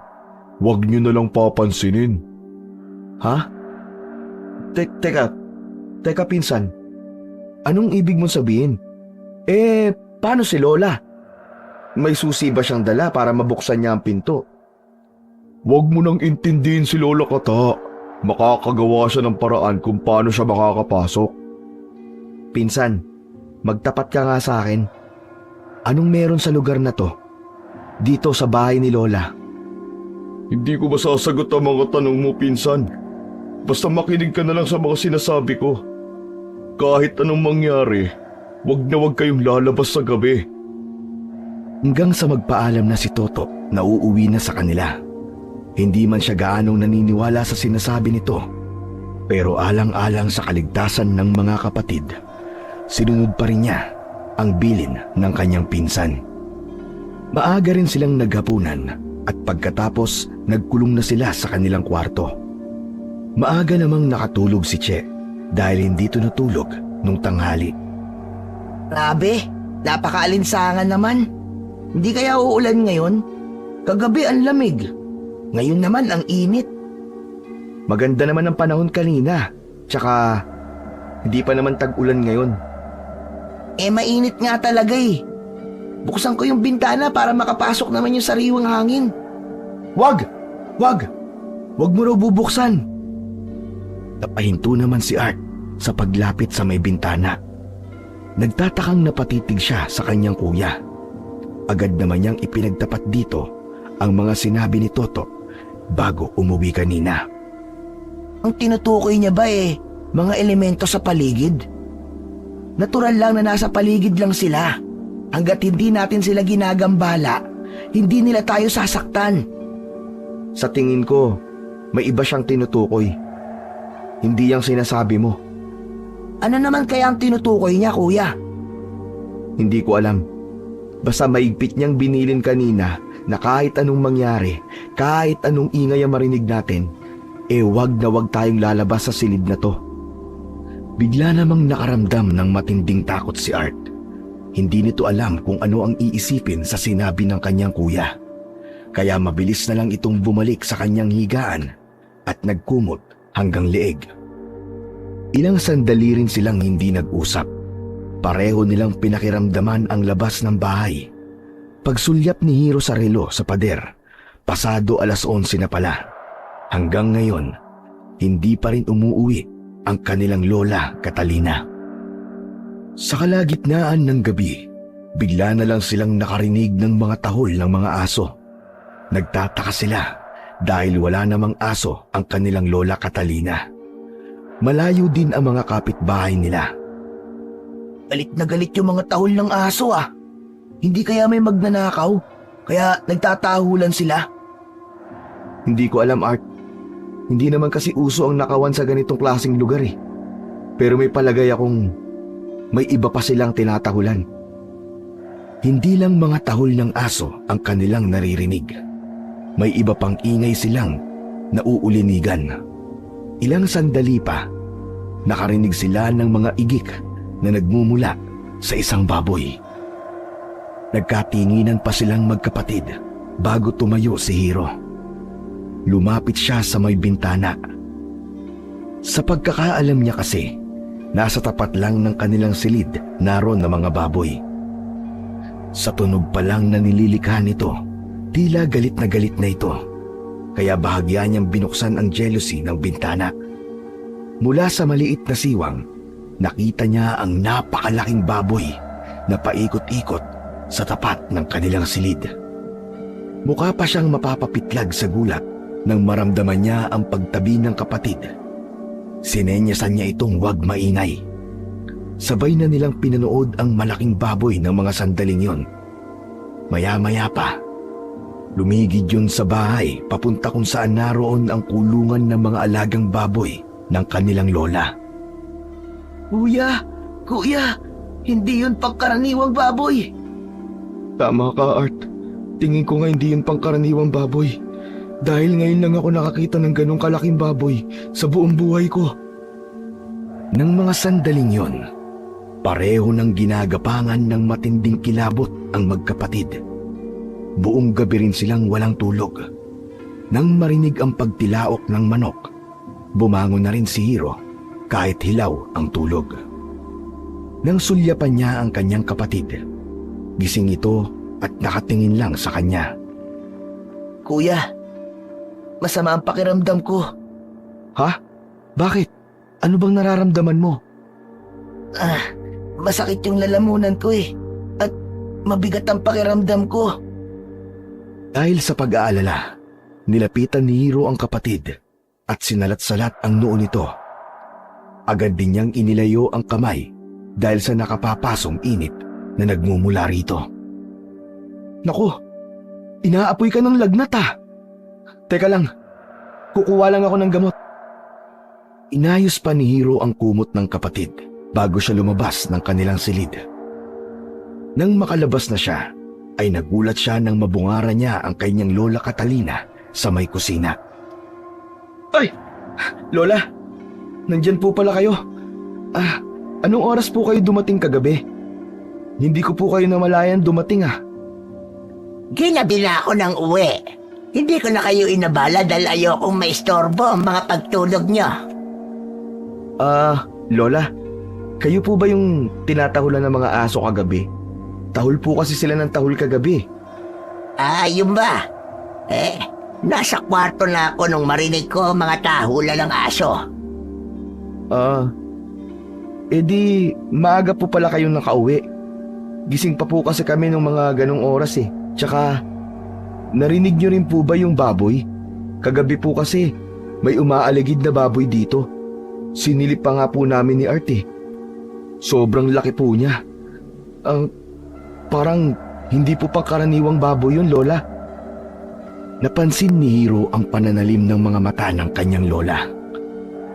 huwag niyo na lang papansinin. Ha? Teka pinsan. Anong ibig mong sabihin? Paano si Lola? May susi ba siyang dala para mabuksan niya ang pinto? Huwag mo nang intindihin si Lola Kata. Makakagawa siya ng paraan kung paano siya makakapasok. Pinsan, magtapat ka nga sa akin. Anong meron sa lugar na to? Dito sa bahay ni Lola. Hindi ko masasagot ang mga tanong mo, pinsan. Basta makinig ka na lang sa mga sinasabi ko. Kahit anong mangyari, huwag na huwag kayong lalabas sa gabi. Hanggang sa magpaalam na si Toto na uuwi na sa kanila. Hindi man siya gaanong naniniwala sa sinasabi nito, pero alang-alang sa kaligtasan ng mga kapatid, sinunod pa rin niya ang bilin ng kanyang pinsan. Maaga rin silang naghapunan at pagkatapos nagkulong na sila sa kanilang kwarto. Maaga namang nakatulog si Che dahil hindi tunutulog nung tanghali. Grabe, napakaalinsangan naman. Hindi kaya uulan ngayon? Kagabi ang lamig. Ngayon naman ang init. Maganda naman ang panahon kanina. Tsaka, hindi pa naman tag-ulan ngayon. Mainit nga talaga Buksan ko yung bintana para makapasok naman yung sariwang hangin. Wag! Wag! Wag mo raw bubuksan! Napahinto naman si Art sa paglapit sa may bintana. Nagtatakang napatitig siya sa kanyang kuya. Agad naman niyang ipinagtapat dito ang mga sinabi ni Toto bago umuwi kanina. Ang tinutukoy niya ba mga elemento sa paligid? Natural lang na nasa paligid lang sila. Hanggat hindi natin sila ginagambala, hindi nila tayo sasaktan. Sa tingin ko, may iba siyang tinutukoy. Hindi yung sinasabi mo. Ano naman kaya ang tinutukoy niya, kuya? Hindi ko alam. Basta maigpit niyang binilin kanina na kahit anong mangyari, kahit anong ingay ang marinig natin, wag na wag tayong lalabas sa silid na to. Bigla namang nakaramdam ng matinding takot si Art. Hindi nito alam kung ano ang iisipin sa sinabi ng kanyang kuya. Kaya mabilis na lang itong bumalik sa kanyang higaan at nagkumot hanggang leeg. Ilang sandali rin silang hindi nag-usap. Pareho nilang pinakiramdaman ang labas ng bahay. Pagsulyap ni Hiro sa relo sa pader, pasado 11:00 na pala. Hanggang ngayon, hindi pa rin umuuwi ang kanilang lola Catalina. Sa kalagitnaan ng gabi, bigla na lang silang nakarinig ng mga tahol ng mga aso. Nagtataka sila dahil wala namang aso ang kanilang lola Catalina. Malayo din ang mga kapitbahay nila. Galit na galit yung mga tahol ng aso ah. Hindi kaya may magnanakaw? Kaya nagtatahulan sila? Hindi ko alam, Art. Hindi naman kasi uso ang nakawan sa ganitong klaseng lugar eh. Pero may palagay akong may iba pa silang tinatahulan. Hindi lang mga tahol ng aso ang kanilang naririnig. May iba pang ingay silang nauulinigan. Ilang sandali pa, nakarinig sila ng mga igik na nagmumula sa isang baboy. Nagkatinginan pa silang magkapatid bago tumayo si Hiro. Lumapit siya sa may bintana. Sa pagkakaalam niya kasi, nasa tapat lang ng kanilang silid naroon na mga baboy. Sa tunog pa lang na nililikha nito, tila galit na ito. Kaya bahagya niyang binuksan ang jealousy ng bintana. Mula sa maliit na siwang, nakita niya ang napakalaking baboy na paikot-ikot sa tapat ng kanilang silid. Mukha pa siyang mapapapitlag sa gulat nang maramdaman niya ang pagtabi ng kapatid. Sinenyasan niya itong huwag maingay. Sabay na nilang pinanood ang malaking baboy ng mga sandaling yon. Maya-maya pa, lumigid yun sa bahay papunta kung saan naroon ang kulungan ng mga alagang baboy ng kanilang lola. Kuya! Kuya! Hindi yun pangkaraniwang baboy! Tama ka, Art. Tingin ko nga hindi yun pangkaraniwang baboy. Dahil ngayon lang ako nakakita ng ganong kalaking baboy sa buong buhay ko. Nang mga sandaling yon, pareho ng ginagapangan ng matinding kilabot ang magkapatid. Buong gabi rin silang walang tulog. Nang marinig ang pagtilaok ng manok, bumangon na rin si Hiro kahit hilaw ang tulog. Nang sulyapan niya ang kanyang kapatid, gising ito at nakatingin lang sa kanya. Kuya, masama ang pakiramdam ko. Ha? Bakit? Ano bang nararamdaman mo? Masakit yung lalamunan ko at mabigat ang pakiramdam ko. Dahil sa pag-aalala, nilapitan ni Hiro ang kapatid at sinalat-salat ang noo nito. Agad din niyang inilayo ang kamay dahil sa nakapapasong init na nagmumula rito. Naku, inaapoy ka ng lagnat ah. Teka lang, kukuha lang ako ng gamot. Inayos pa ni Hiro ang kumot ng kapatid bago siya lumabas ng kanilang silid. Nang makalabas na siya, ay nagulat siya nang mabungara niya ang kanyang lola Catalina sa may kusina. Ay! Lola! Nandyan po pala kayo. Anong oras po kayo dumating kagabi? Hindi ko po kayo namalayan dumating ah. Ginabi na ako ng uwi. Hindi ko na kayo inabala dahil ayokong maistorbo ang mga pagtulog niyo. Lola, kayo po ba yung tinatahulan ng mga aso kagabi? Tahol po kasi sila ng tahol kagabi. Yun ba? Nasa kwarto na ako nung marinig ko mga tahula ng aso. Di maaga po pala kayong nakauwi. Gising pa po kasi kami ng mga ganong oras eh. Tsaka, narinig nyo rin po ba yung baboy? Kagabi po kasi, may umaaligid na baboy dito. Sinilip pa nga po namin ni Art eh. Sobrang laki po niya. Parang hindi po pangkaraniwang baboy yun, Lola. Napansin ni Hiro ang pananalim ng mga mata ng kanyang lola.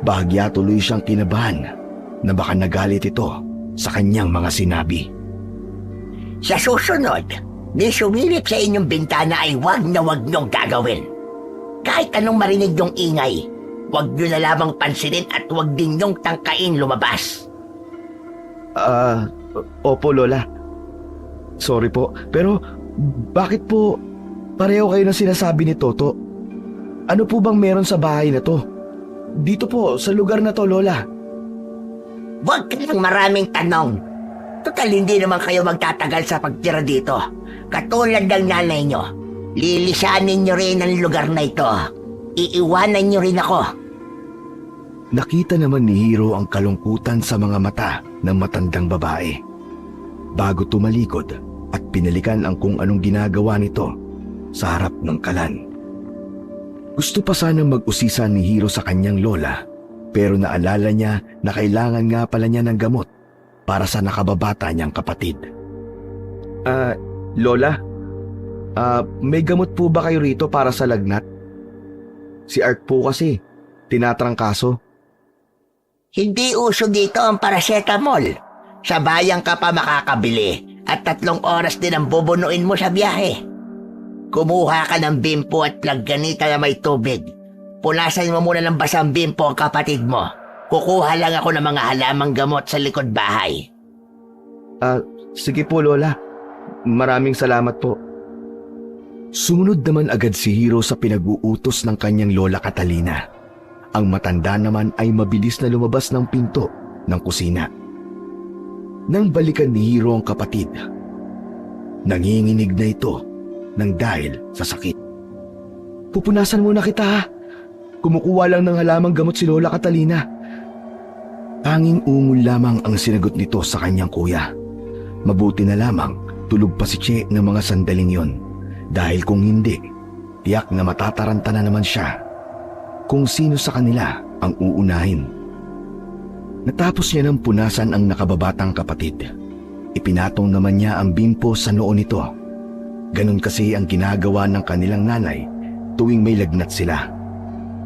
Bahagya tuloy siyang kinabahan na baka nagalit ito sa kanyang mga sinabi. Sa susunod, di sumilip sa inyong bintana ay wag na wag niyong gagawin. Kahit anong marinig yung ingay, wag niyo na lamang pansinin at wag din niyong tangkain lumabas. Opo, Lola. Sorry po, pero bakit po pareho kayo ng sinasabi ni Toto? Ano po bang meron sa bahay na to? Dito po, sa lugar na to, Lola. Wag ka ng maraming tanong. Total hindi naman kayo magtatagal sa pagtira dito. Katulad ng nanay nyo, lilisanin nyo rin ang lugar na ito. Iiwanan nyo rin ako. Nakita naman ni Hiro ang kalungkutan sa mga mata ng matandang babae. Bago tumalikod at pinalikan ang kung anong ginagawa nito sa harap ng kalan. Gusto pa sanang mag-usisa ni Hiro sa kanyang lola, pero naalala niya na kailangan nga pala niya ng gamot para sa nakababata niyang kapatid. Lola? May gamot po ba kayo rito para sa lagnat? Si Art po kasi, tinatrangkaso. Hindi uso dito ang paracetamol. Sa bayan ka pa makakabili at 3 oras din ang bubunuin mo sa biyahe. Kumuha ka ng bimpo at plagganita na may tubig. Punasan mo muna ng basang bimpo ang kapatid mo. Kukuha lang ako ng mga halamang gamot sa likod bahay. Sige po, Lola. Maraming salamat po. Sumunod naman agad si Hiro sa pinag-uutos ng kanyang lola Catalina. Ang matanda naman ay mabilis na lumabas ng pinto ng kusina. Nang balikan ni Hiro ang kapatid, nanginginig na ito nang dahil sa sakit. Pupunasan muna kita ha. Kumukuha lang ng halamang gamot si Lola Catalina. Tanging ungol lamang ang sinagot nito sa kanyang kuya. Mabuti na lamang tulog pa si Che ng mga sandaling yon. Dahil kung hindi, tiyak na matataranta na naman siya kung sino sa kanila ang uunahin. Natapos niya ng punasan ang nakababatang kapatid. Ipinatong naman niya ang bimpo sa noo nito. Ganon kasi ang ginagawa ng kanilang nanay tuwing may lagnat sila.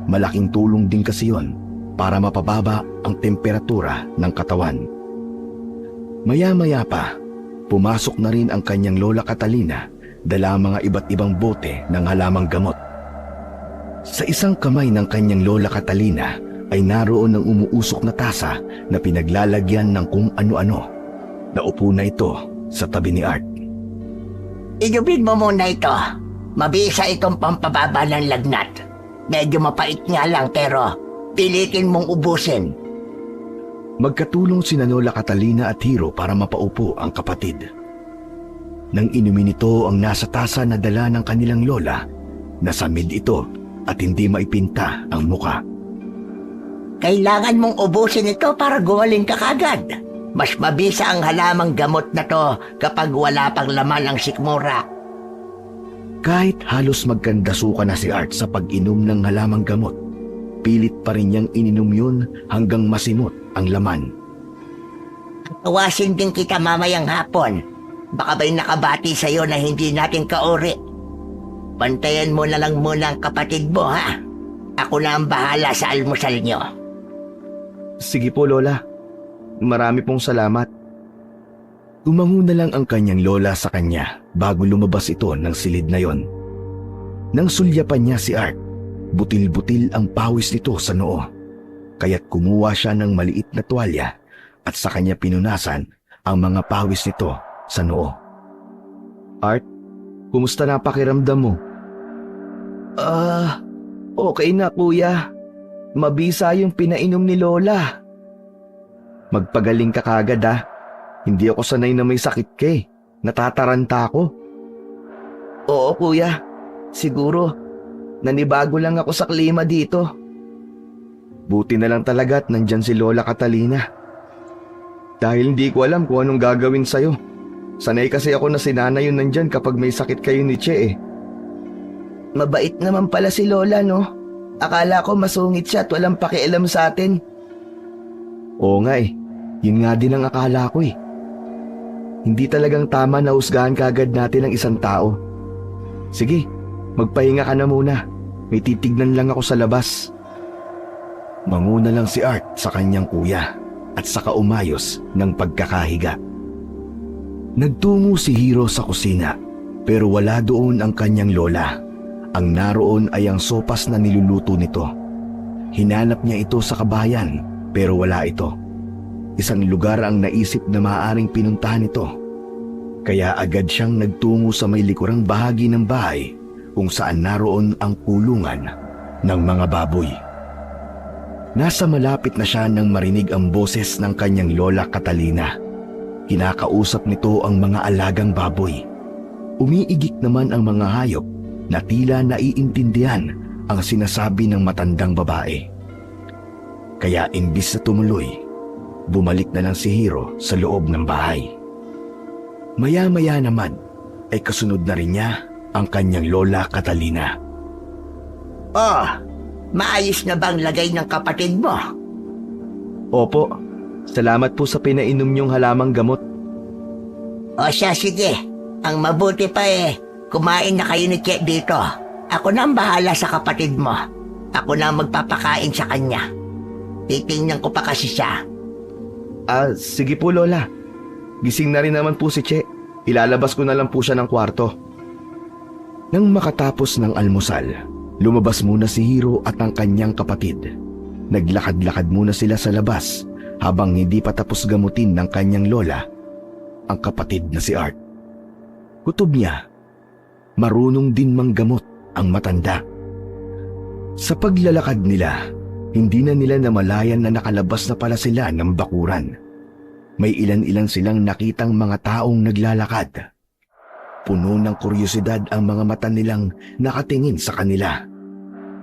Malaking tulong din kasi yon para mapababa ang temperatura ng katawan. Maya-maya pa, pumasok na rin ang kanyang lola Catalina, dala mga iba't ibang bote ng halamang gamot. Sa isang kamay ng kanyang lola Catalina ay naroon ang umuusok na tasa na pinaglalagyan ng kung ano-ano. Naupo na ito sa tabi ni Art. Inumin mo muna ito. Mabisa itong pampababa ng lagnat. Medyo mapait nga lang pero pilitin mong ubusin. Magkatulong sina Lola Catalina at Hiro para mapaupo ang kapatid. Nang inumin nito ang nasa tasa na dala ng kanilang lola, nasamid ito at hindi maipinta ang muka. Kailangan mong ubusin ito para gumaling ka kagad. Mas mabisa ang halamang gamot na to kapag wala pang laman ang sikmura. Kahit halos magkandasuka na si Art sa pag-inom ng halamang gamot, pilit pa rin niyang ininom yun hanggang masimot ang laman. Tawasin din kita mamayang hapon. Baka ba'y nakabati sa'yo na hindi natin kauri. Bantayan mo na lang muna ang kapatid mo, ha? Ako na ang bahala sa almusal nyo. Sige po, Lola. Marami pong salamat. Tumango na lang ang kanyang lola sa kanya bago lumabas ito ng silid na yon. Nang sulyapan niya si Art, butil-butil ang pawis nito sa noo. Kaya't kumuha siya ng maliit na tuwalya at sa kanya pinunasan ang mga pawis nito sa noo. Art, kumusta na pakiramdam mo? Okay na kuya. Mabisa yung pinainom ni Lola. Magpagaling ka kagad ha. Hindi ako sanay na may sakit ka eh. Natataranta ako. Oo kuya, siguro nanibago lang ako sa klima dito. Buti na lang talaga at nandyan si Lola Catalina. Dahil hindi ko alam kung anong gagawin sa'yo. Sanay kasi ako na si Nana yun nandyan kapag may sakit kayo ni Che eh. Mabait naman pala si Lola, no? Akala ko masungit siya at walang pakialam sa atin. Oo nga eh. Yun nga din ang akala ko eh. Hindi talagang tama na husgahan kaagad natin ang isang tao. Sige, magpahinga ka na muna. May titignan lang ako sa labas. Manguna lang si Art sa kanyang kuya at saka umayos ng pagkakahiga. Nagtungo si Hiro sa kusina pero wala doon ang kanyang lola. Ang naroon ay ang sopas na niluluto nito. Hinanap niya ito sa kabahayan pero wala ito. Isang lugar ang naisip na maaaring pinuntahan ito. Kaya agad siyang nagtungo sa may likurang bahagi ng bahay kung saan naroon ang kulungan ng mga baboy. Nasa malapit na siya nang marinig ang boses ng kanyang lola Catalina. Kinakausap nito ang mga alagang baboy. Umiigik naman ang mga hayop na tila naiintindihan ang sinasabi ng matandang babae. Kaya imbis na tumuloy, bumalik na lang si Hiro sa loob ng bahay. Maya-maya naman ay kasunod na rin niya ang kanyang lola Catalina. Oh, maayos na bang lagay ng kapatid mo? Opo, salamat po sa pinainom niyong halamang gamot. O siya, sige. Ang mabuti pa kumain na kayo ni Che dito. Ako na ang bahala sa kapatid mo. Ako na ang magpapakain sa kanya. Titingnan ko pa kasi siya. Sige po Lola. Gising na rin naman po si Che. Ilalabas ko na lang po siya ng kwarto. Nang makatapos ng almusal, lumabas muna si Hiro at ang kanyang kapatid. Naglakad-lakad muna sila sa labas habang hindi pa tapos gamutin ng kanyang lola ang kapatid na si Art. Kutob niya, marunong din manggamot ang matanda. Sa paglalakad nila, hindi na nila namalayan na nakalabas na pala sila ng bakuran. May ilan-ilan silang nakitang mga taong naglalakad. Puno ng kuryosidad ang mga mata nilang nakatingin sa kanila.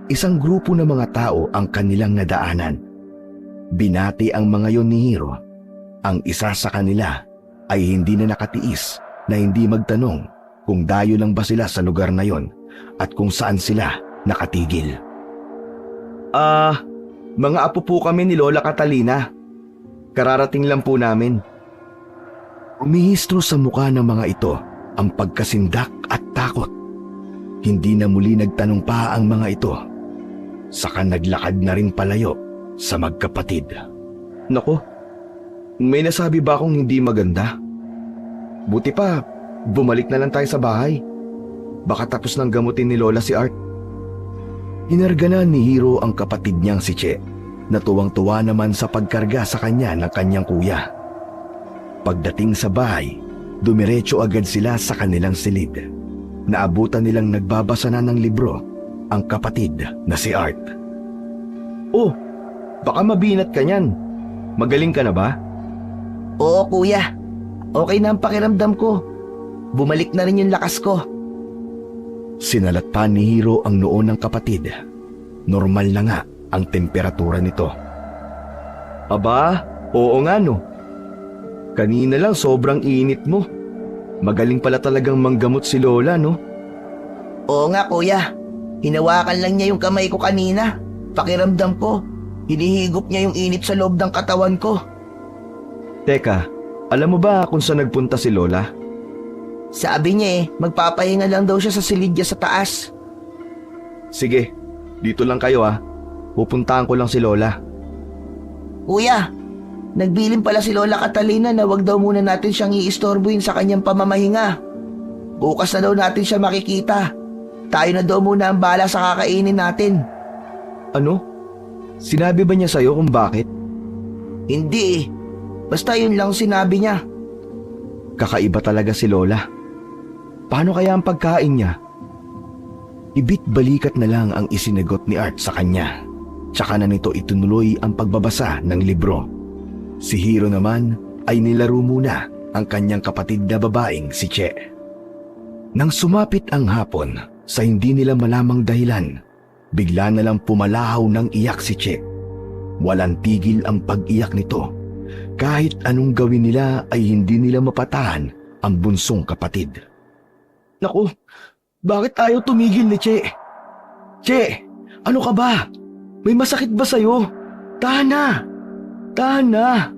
Isang grupo ng mga tao ang kanilang nadaanan. Binati ang mga yon ni Hiro. Ang isa sa kanila ay hindi na nakatiis na hindi magtanong kung dayo lang ba sila sa lugar na yon at kung saan sila nakatigil. Mga apo po kami ni Lola Catalina. Kararating lang po namin. Umihistro sa mukha ng mga ito ang pagkasindak at takot. Hindi na muli nagtanong pa ang mga ito. Saka naglakad na rin palayo sa magkapatid. Nako, may nasabi ba akong hindi maganda? Buti pa, bumalik na lang tayo sa bahay. Baka tapos nang gamutin ni Lola si Art. Hinarganan ni Hiro ang kapatid niyang si Che, na tuwang-tuwa naman sa pagkarga sa kanya ng kanyang kuya. Pagdating sa bahay, dumiretso agad sila sa kanilang silid. Naabutan nilang nagbabasa na ng libro ang kapatid na si Art. Oh, baka mabinat ka niyan. Magaling ka na ba? Oo kuya, okay na ang pakiramdam ko. Bumalik na rin yung lakas ko. Sinalat pa ni Hiro ang noo ng kapatid. Normal na nga ang temperatura nito. Aba, oo nga no. Kanina lang sobrang init mo. Magaling pala talagang manggamot si Lola, no? Oo nga kuya, hinawakan lang niya yung kamay ko kanina. Pakiramdam ko, hinihigop niya yung init sa loob ng katawan ko. Teka, alam mo ba kung saan nagpunta si Lola? Sabi niya magpapahinga lang daw siya sa silidya sa taas. Sige, dito lang kayo Pupuntahan ko lang si Lola. Kuya, nagbilin pala si Lola Catalina na wag daw muna natin siyang iistorbuhin sa kanyang pamamahinga. Bukas na daw natin siya makikita. Tayo na daw muna ang bahala sa kakainin natin. Ano? Sinabi ba niya sa'yo kung bakit? Hindi Basta yun lang sinabi niya. Kakaiba talaga si Lola. Paano kaya ang pagkain niya? Ibit-balikat na lang ang isinagot ni Art sa kanya. Tsaka na nito itunuloy ang pagbabasa ng libro. Si Hiro naman ay nilaro muna ang kanyang kapatid na babaeng si Che. Nang sumapit ang hapon, sa hindi nila malamang dahilan, bigla na lang pumalahaw ng iyak si Che. Walang tigil ang pag-iyak nito. Kahit anong gawin nila ay hindi nila mapatahan ang bunsong kapatid. Naku, bakit ayaw tumigil ni Che? Che, ano ka ba? May masakit ba sa'yo? Tahan na! Tahan na!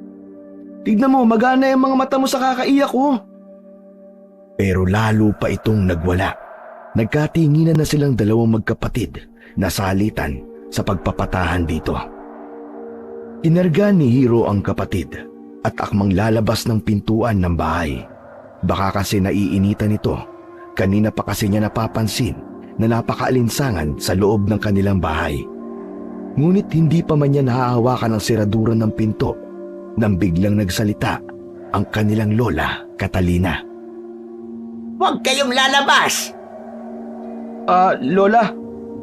Tignan mo, magana yung mga mata mo sa kakaiyak ko. Pero lalo pa itong nagwala. Nagkatinginan na silang dalawang magkapatid na salitan sa pagpapatahan dito. Inarga ni Hiro ang kapatid at akmang lalabas ng pintuan ng bahay. Baka kasi naiinitan ito. Kanina pa kasi niya napapansin na napakaalinsangan sa loob ng kanilang bahay. Ngunit hindi pa man niya nahahawakan ang siradura ng pinto nang biglang nagsalita ang kanilang lola, Catalina. Huwag kayong lalabas! Lola,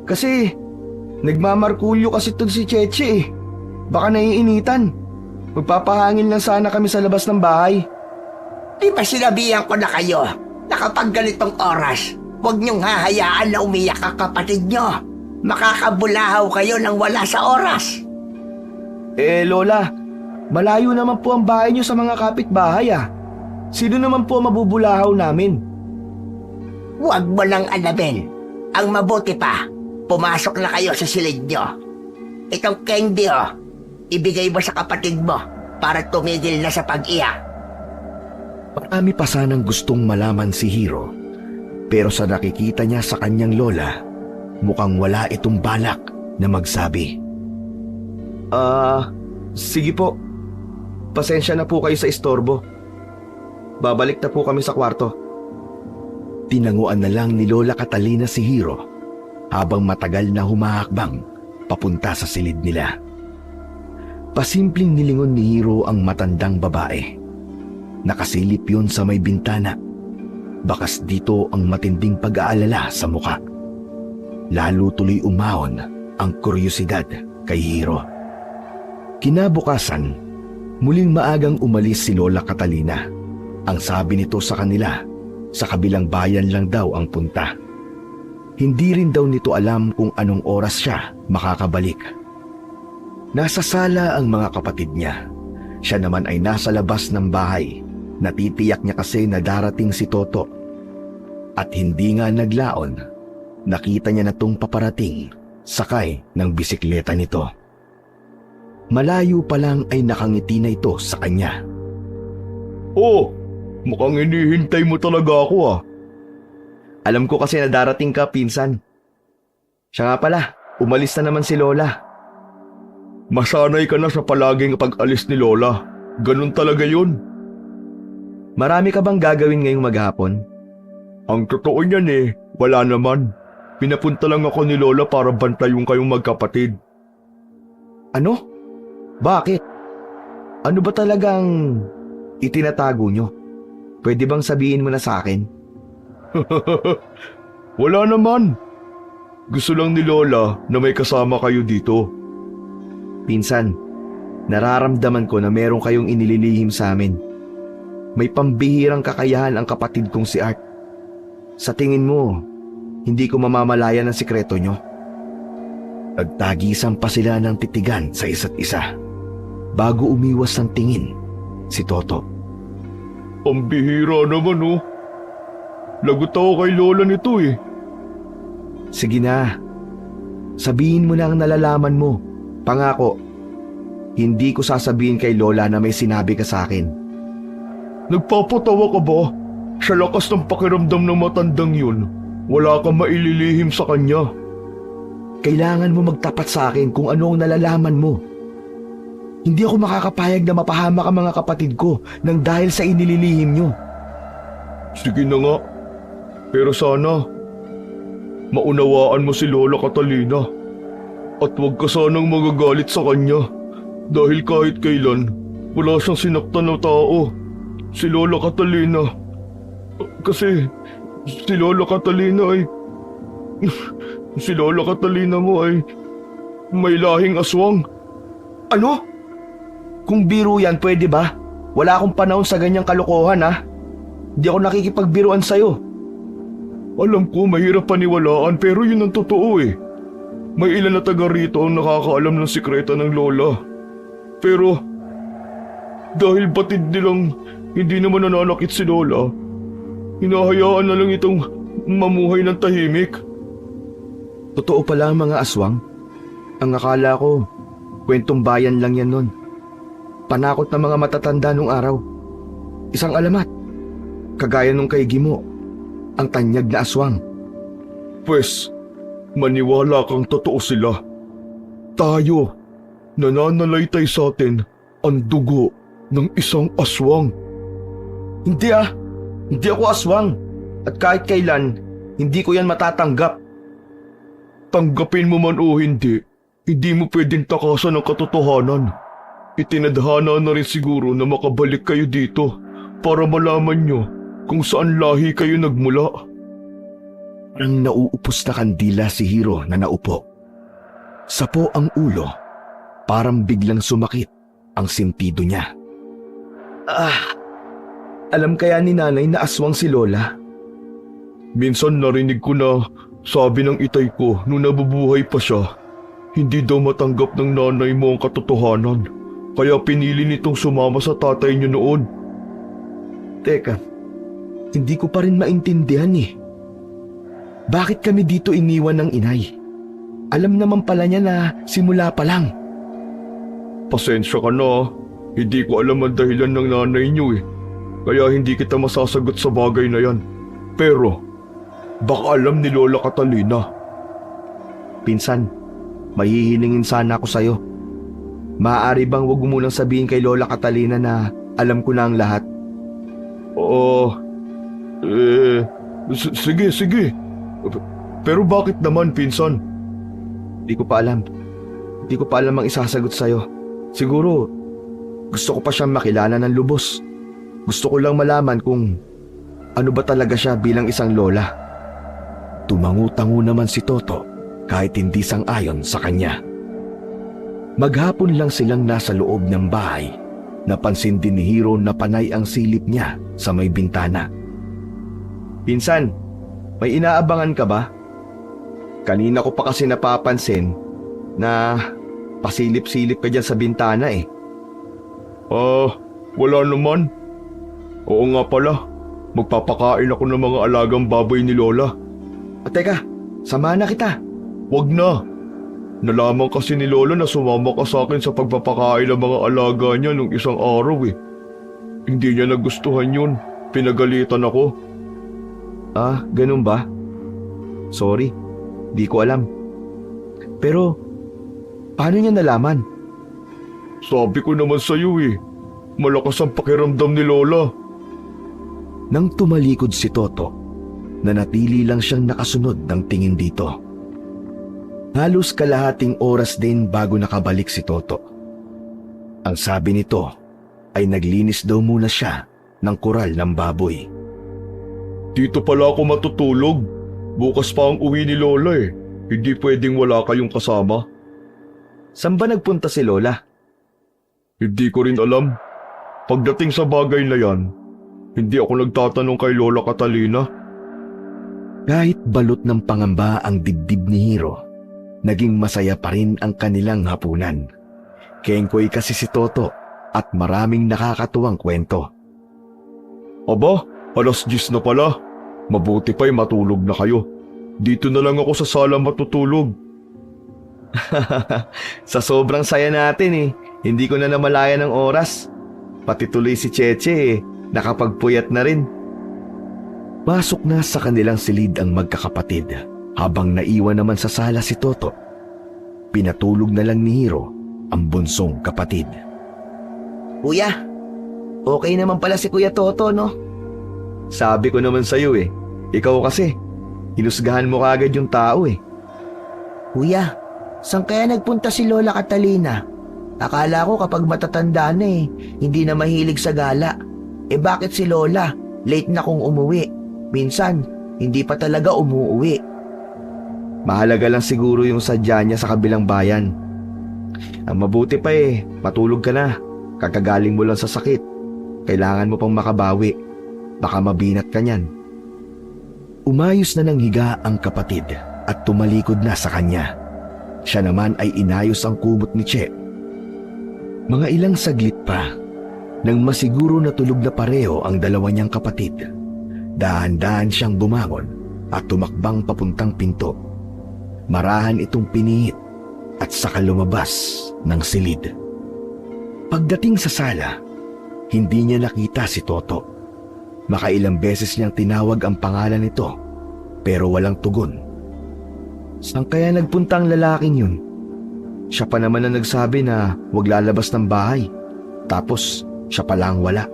kasi nagmamarkulyo kasi to si Cheche eh. Baka naiinitan. Magpapahangin lang sana kami sa labas ng bahay. Di ba sinabihan ko na kayo na kapag ganitong oras, huwag niyong hahayaan na umiyak ang kapatid niyo. Makakabulahaw kayo nang wala sa oras. Lola, malayo naman po ang bahay niyo sa mga kapitbahay ah. Sino naman po ang mabubulahaw namin? Huwag mo nang alamin. Ang mabuti pa, pumasok na kayo sa silid niyo. Itong candy ibigay mo sa kapatid mo para tumigil na sa pag-iyak. Marami pa sanang gustong malaman si Hiro, pero sa nakikita niya sa kanyang lola, mukhang wala itong balak na magsabi. Sige po. Pasensya na po kayo sa istorbo. Babalik na po kami sa kwarto. Tinanguan na lang ni Lola Catalina si Hiro habang matagal na humahakbang papunta sa silid nila. Pasimpleng nilingon ni Hiro ang matandang babae. Nakasilip yun sa may bintana. Bakas dito ang matinding pag-aalala sa muka. Lalo tuloy umahon ang kuryosidad kay Hiro. Kinabukasan, muling maagang umalis si Lola Catalina. Ang sabi nito sa kanila, sa kabilang bayan lang daw ang punta. Hindi rin daw nito alam kung anong oras siya makakabalik. Nasa sala ang mga kapatid niya. Siya naman ay nasa labas ng bahay. Natitiyak niya kasi na darating si Toto. At hindi nga naglaon, nakita niya na tong paparating, sakay ng bisikleta nito. Malayo pa lang ay nakangiti na ito sa kanya. Oh, mukhang hinihintay mo talaga ako ah. Alam ko kasi na darating ka, pinsan. Siya nga pala, umalis na naman si Lola. Masanay ka na sa palaging pag-alis ni Lola. Ganun talaga yun. Marami ka bang gagawin ngayong maghapon? Ang totoo niyan eh, wala naman. Pinapunta lang ako ni Lola para bantayan kayong magkapatid. Ano? Bakit? Ano ba talagang itinatago nyo? Pwede bang sabihin mo na sa akin? Wala naman. Gusto lang ni Lola na may kasama kayo dito. Pinsan, nararamdaman ko na meron kayong inililihim sa amin. May pambihirang kakayahan ang kapatid kong si Art. Sa tingin mo, hindi ko mamamalayan ang sikreto nyo? Nagtagisan pa sila ng titigan sa isa't isa. Bago umiwas ng tingin, si Toto. Ang bihira naman oh. Lagot ako kay Lola nito eh. Sige na. Sabihin mo na ang nalalaman mo. Pangako, hindi ko sasabihin kay Lola na may sinabi ka sa akin. Nagpapatawa ka ba? Sa lakas ng pakiramdam ng matandang yun, wala kang maililihim sa kanya. Kailangan mo magtapat sa akin kung ano ang nalalaman mo. Hindi ako makakapayag na mapahamak ang mga kapatid ko nang dahil sa inililihim nyo. Sige na nga. Pero sana, maunawaan mo si Lola Catalina. At huwag ka sanang magagalit sa kanya. Dahil kahit kailan, wala siyang sinaktan na tao. Si Lola Catalina. Kasi, si Lola Catalina ay... si Lola Catalina mo ay... may lahing aswang. Ano? Kung biro yan, pwede ba? wala akong panahon sa ganyang kalokohan ha. Hindi ako nakikipagbiruan sa'yo. Alam ko mahirap paniwalaan pero yun ang totoo eh. May ilan na taga rito ang nakakaalam ng sikreta ng lola. Pero dahil batid nilang hindi naman nananakit si lola, hinahayaan na lang itong mamuhay ng tahimik. Totoo pala ang mga aswang. Ang akala ko, kwentong bayan lang yan nun. Panakot ng mga matatanda nung araw. Isang alamat, kagaya nung kay Gimo, ang tanyag na aswang. Pwes, maniwala kang totoo sila. Tayo, nananalaytay sa atin ang dugo ng isang aswang. Hindi hindi ako aswang. At kahit kailan, hindi ko yan matatanggap. Tanggapin mo man o hindi mo pwedeng takasan ang katotohanan. Itinadhana na rin siguro na makabalik kayo dito para malaman nyo kung saan lahi kayo nagmula. Parang nauupos na kandila si Hiro na naupo. Sapo ang ulo, parang biglang sumakit ang sentido niya. Alam kaya ni nanay na aswang si Lola? Minsan narinig ko na sabi ng itay ko nung nabubuhay pa siya, hindi daw matanggap ng nanay mo ang katotohanan, kaya pinili nitong sumama sa tatay niyo noon. Teka, hindi ko pa rin maintindihan eh. Bakit kami dito iniwan ng inay? Alam naman pala niya na simula pa lang. Pasensya ka na, hindi ko alam ang dahilan ng nanay niyo eh. Kaya hindi kita masasagot sa bagay na yan. Pero, baka alam ni Lola Catalina. Pinsan, mahihilingin sana ako sa'yo. Maaari bang wag mo munang sabihin kay Lola Catalina na alam ko na ang lahat? Sige. Pero bakit naman, pinsan? Di ko pa alam. Di ko pa alam ang isasagot sa'yo. Siguro, gusto ko pa siyang makilala ng lubos. Gusto ko lang malaman kung ano ba talaga siya bilang isang lola. Tumangu-tango naman si Toto kahit hindi sang-ayon sa kanya. Maghapon lang silang nasa loob ng bahay. Napansin din ni Hiro na panay ang silip niya sa may bintana. Pinsan, may inaabangan ka ba? Kanina ko pa kasi napapansin na pasilip-silip ka dyan sa bintana eh. Wala naman. Oo nga pala, magpapakain ako ng mga alagang baboy ni Lola. Teka, samahan na kita. Wag na. Nalaman kasi ni Lola na sumama ka sa akin sa pagpapakain ng mga alaga niya nung isang araw eh. Hindi niya nagustuhan yun. Pinagalitan ako. Ganun ba? Sorry, di ko alam. Pero, paano niya nalaman? Sabi ko naman sa'yo eh, malakas ang pakiramdam ni Lola. Nang tumalikod si Toto, nanatili lang siyang nakasunod ng tingin dito. Halos kalahating oras din bago nakabalik si Toto. Ang sabi nito ay naglinis daw muna siya ng kural ng baboy. Dito pala ako matutulog. Bukas pa ang uwi ni Lola eh. Hindi pwedeng wala kayong kasama. Saan ba nagpunta si Lola? Hindi ko rin alam. Pagdating sa bagay na yan, hindi ako nagtatanong kay Lola Catalina. Kahit balot ng pangamba ang dibdib ni Hiro, naging masaya pa rin ang kanilang hapunan. Kengkoy kasi si Toto at maraming nakakatuwang kwento. Aba, 10:00 na pala. Mabuti pa'y matulog na kayo. Dito na lang ako sa sala matutulog. Sa sobrang saya natin eh, hindi ko na namalayan ng oras. Pati tuloy si Cheche eh, nakapagpuyat na rin. Pasok na sa kanilang silid ang magkakapatid habang naiwan naman sa sala si Toto. Pinatulog na lang ni Hiro ang bunsong kapatid. Kuya, okay naman pala si Kuya Toto, no? Sabi ko naman sa'yo eh, ikaw kasi, hinusgahan mo kaagad yung tao eh. Kuya, saan kaya nagpunta si Lola Catalina? Akala ko kapag matatanda na eh, hindi na mahilig sa gala. Bakit si Lola? Late na kung umuwi. Minsan, hindi pa talaga umuwi. Mahalaga lang siguro yung sadya niya sa kabilang bayan. Ang mabuti pa eh, matulog ka na. Kakagaling mo lang sa sakit. Kailangan mo pang makabawi. Baka mabinat ka niyan. Umayos na ng higa ang kapatid at tumalikod na sa kanya. Siya naman ay inayos ang kumot ni Che. Mga ilang saglit pa, nang masiguro na tulog na pareho ang dalawa niyang kapatid, dahan-dahan siyang bumangon at tumakbang papuntang pinto. Marahan itong pinihit at saka lumabas ng silid. Pagdating sa sala, hindi niya nakita si Toto. Makailang beses niyang tinawag ang pangalan nito pero walang tugon. Saan kaya nagpunta ang lalaking yun? Siya pa naman ang nagsabi na huwag lalabas ng bahay. Tapos siya pala ang wala.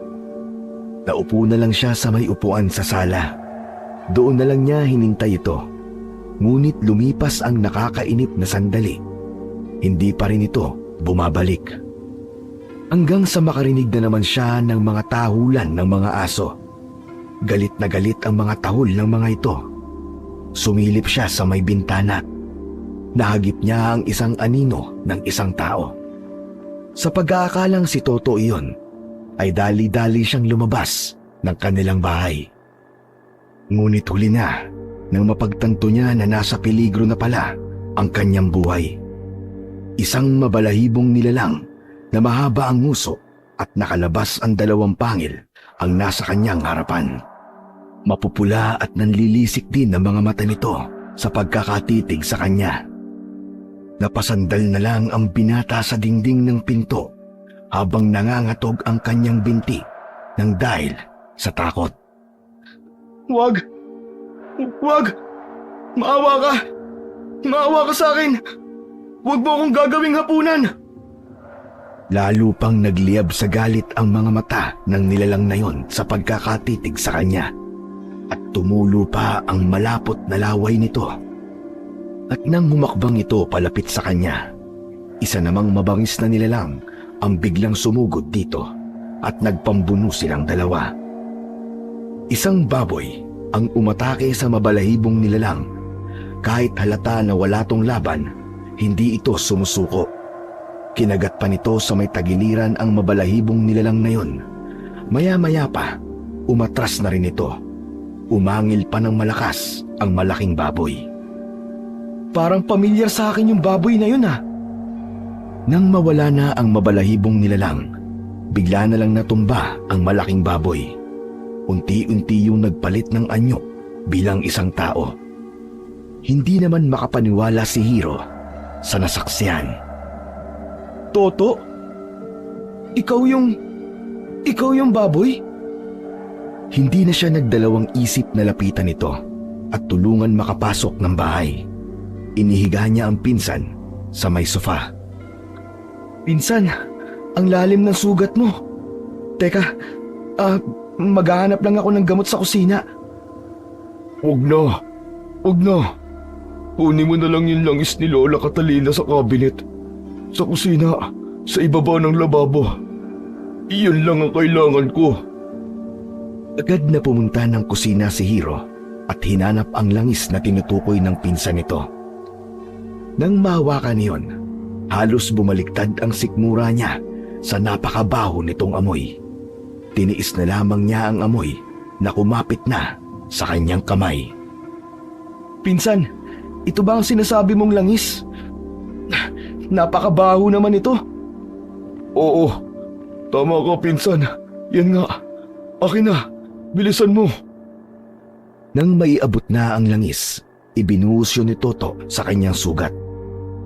Naupo na lang siya sa may upuan sa sala. Doon na lang niya hinintay ito. Ngunit lumipas ang nakakainip na sandali. Hindi pa rin ito bumabalik. Hanggang sa makarinig na naman siya ng mga tahulan ng mga aso. Galit na galit ang mga tahol ng mga ito. Sumilip siya sa may bintana. Nahagip niya ang isang anino ng isang tao. Sa pag-aakalang si Toto iyon, ay dali-dali siyang lumabas ng kanilang bahay. Ngunit huli na nang mapagtanto niya na nasa peligro na pala ang kanyang buhay. Isang mabalahibong nilalang na mahaba ang nguso at nakalabas ang dalawang pangil ang nasa kanyang harapan. Mapupula at nanlilisik din ang mga mata nito sa pagkakatitig sa kanya. Napasandal na lang ang binata sa dingding ng pinto habang nangangatog ang kanyang binti nang dahil sa takot. Wag! Wag! Maawa ka! Maawa ka sa akin! Huwag mo akong gagawing hapunan! Lalo pang nagliyab sa galit ang mga mata ng nilalang na yon sa pagkakatitig sa kanya. At tumulo pa ang malapot na laway nito. At nang humakbang ito palapit sa kanya, isa namang mabangis na nilalang ang biglang sumugod dito at nagpambuno silang dalawa. Isang baboy ang umatake sa mabalahibong nilalang. Kahit halata na wala tong laban, hindi ito sumusuko. Kinagat pa nito sa may tagiliran ang mabalahibong nilalang na yon. Maya-maya pa, umatras na rin ito. Umangil pa ng malakas ang malaking baboy. Parang pamilyar sa akin yung baboy na yun ah. Nang mawala na ang mabalahibong nilalang, bigla na lang natumba ang malaking baboy. Unti-unti yung nagpalit ng anyo bilang isang tao. Hindi naman makapaniwala si Hiro sa nasaksihan. Toto? Ikaw yung baboy? Hindi na siya nagdalawang isip na lapitan ito at tulungan makapasok ng bahay. Inihiga niya ang pinsan sa may sofa. Pinsan, ang lalim ng sugat mo. Teka, maghahanap lang ako ng gamot sa kusina. Huwag na. Kunin mo na lang yung langis ni Lola Catalina sa kabinet. Sa kusina, sa ibaba ng lababo. Iyon lang ang kailangan ko. Agad na pumunta ng kusina si Hiro at hinanap ang langis na tinutukoy ng pinsan nito. Nang mahawakan niyon, halos bumaliktad ang sikmura niya sa napakabaho nitong amoy. Tiniis na lamang niya ang amoy na kumapit na sa kanyang kamay. Pinsan, ito ba ang sinasabi mong langis? Napakabaho naman ito. Oo, tama ka pinsan. Yan nga. Akin na, bilisan mo. Nang maiabot na ang langis, ibinuhos yun ni Toto sa kanyang sugat.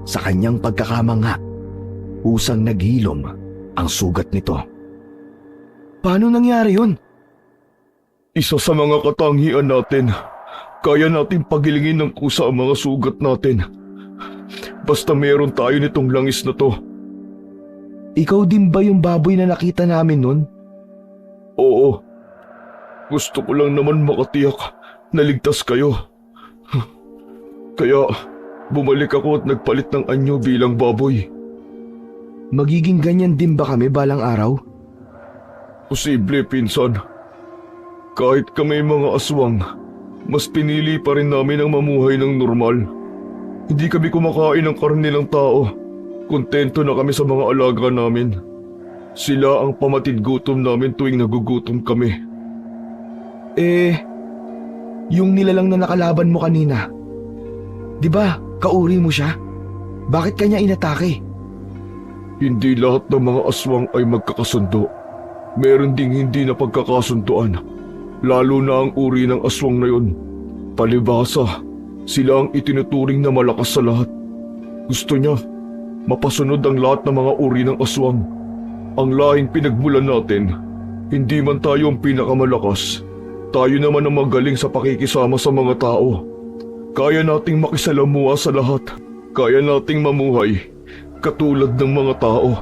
Sa kanyang pagkakamangha, usang naghilom ang sugat nito. Paano nangyari yun? Isa sa mga katangian natin. Kaya natin pagilingin ng kusa ang mga sugat natin. Basta meron tayo nitong langis na to. Ikaw din ba yung baboy na nakita namin nun? Oo. Gusto ko lang naman makatiyak na ligtas kayo. Kaya bumalik ako at nagpalit ng anyo bilang baboy. Magiging ganyan din ba kami balang araw? Posible, pinsan. Kahit kami mga aswang, mas pinili pa rin namin ang mamuhay ng normal. Hindi kami kumakain ng karne ng tao. Kontento na kami sa mga alaga namin. Sila ang pamatid gutom namin tuwing nagugutom kami. Yung nilalang na nakalaban mo kanina, di ba kauri mo siya? Bakit kanya inatake? Hindi lahat ng mga aswang ay magkakasundo. Meron ding hindi na pagkakasunduan, lalo na ang uri ng aswang na yun. Palibhasa, sila ang itinuturing na malakas sa lahat. Gusto niya, mapasunod ang lahat ng mga uri ng aswang. Ang lahing pinagmulan natin, hindi man tayo ang pinakamalakas. Tayo naman ang magaling sa pakikisama sa mga tao. Kaya nating makisalamuha sa lahat. Kaya nating mamuhay, katulad ng mga tao.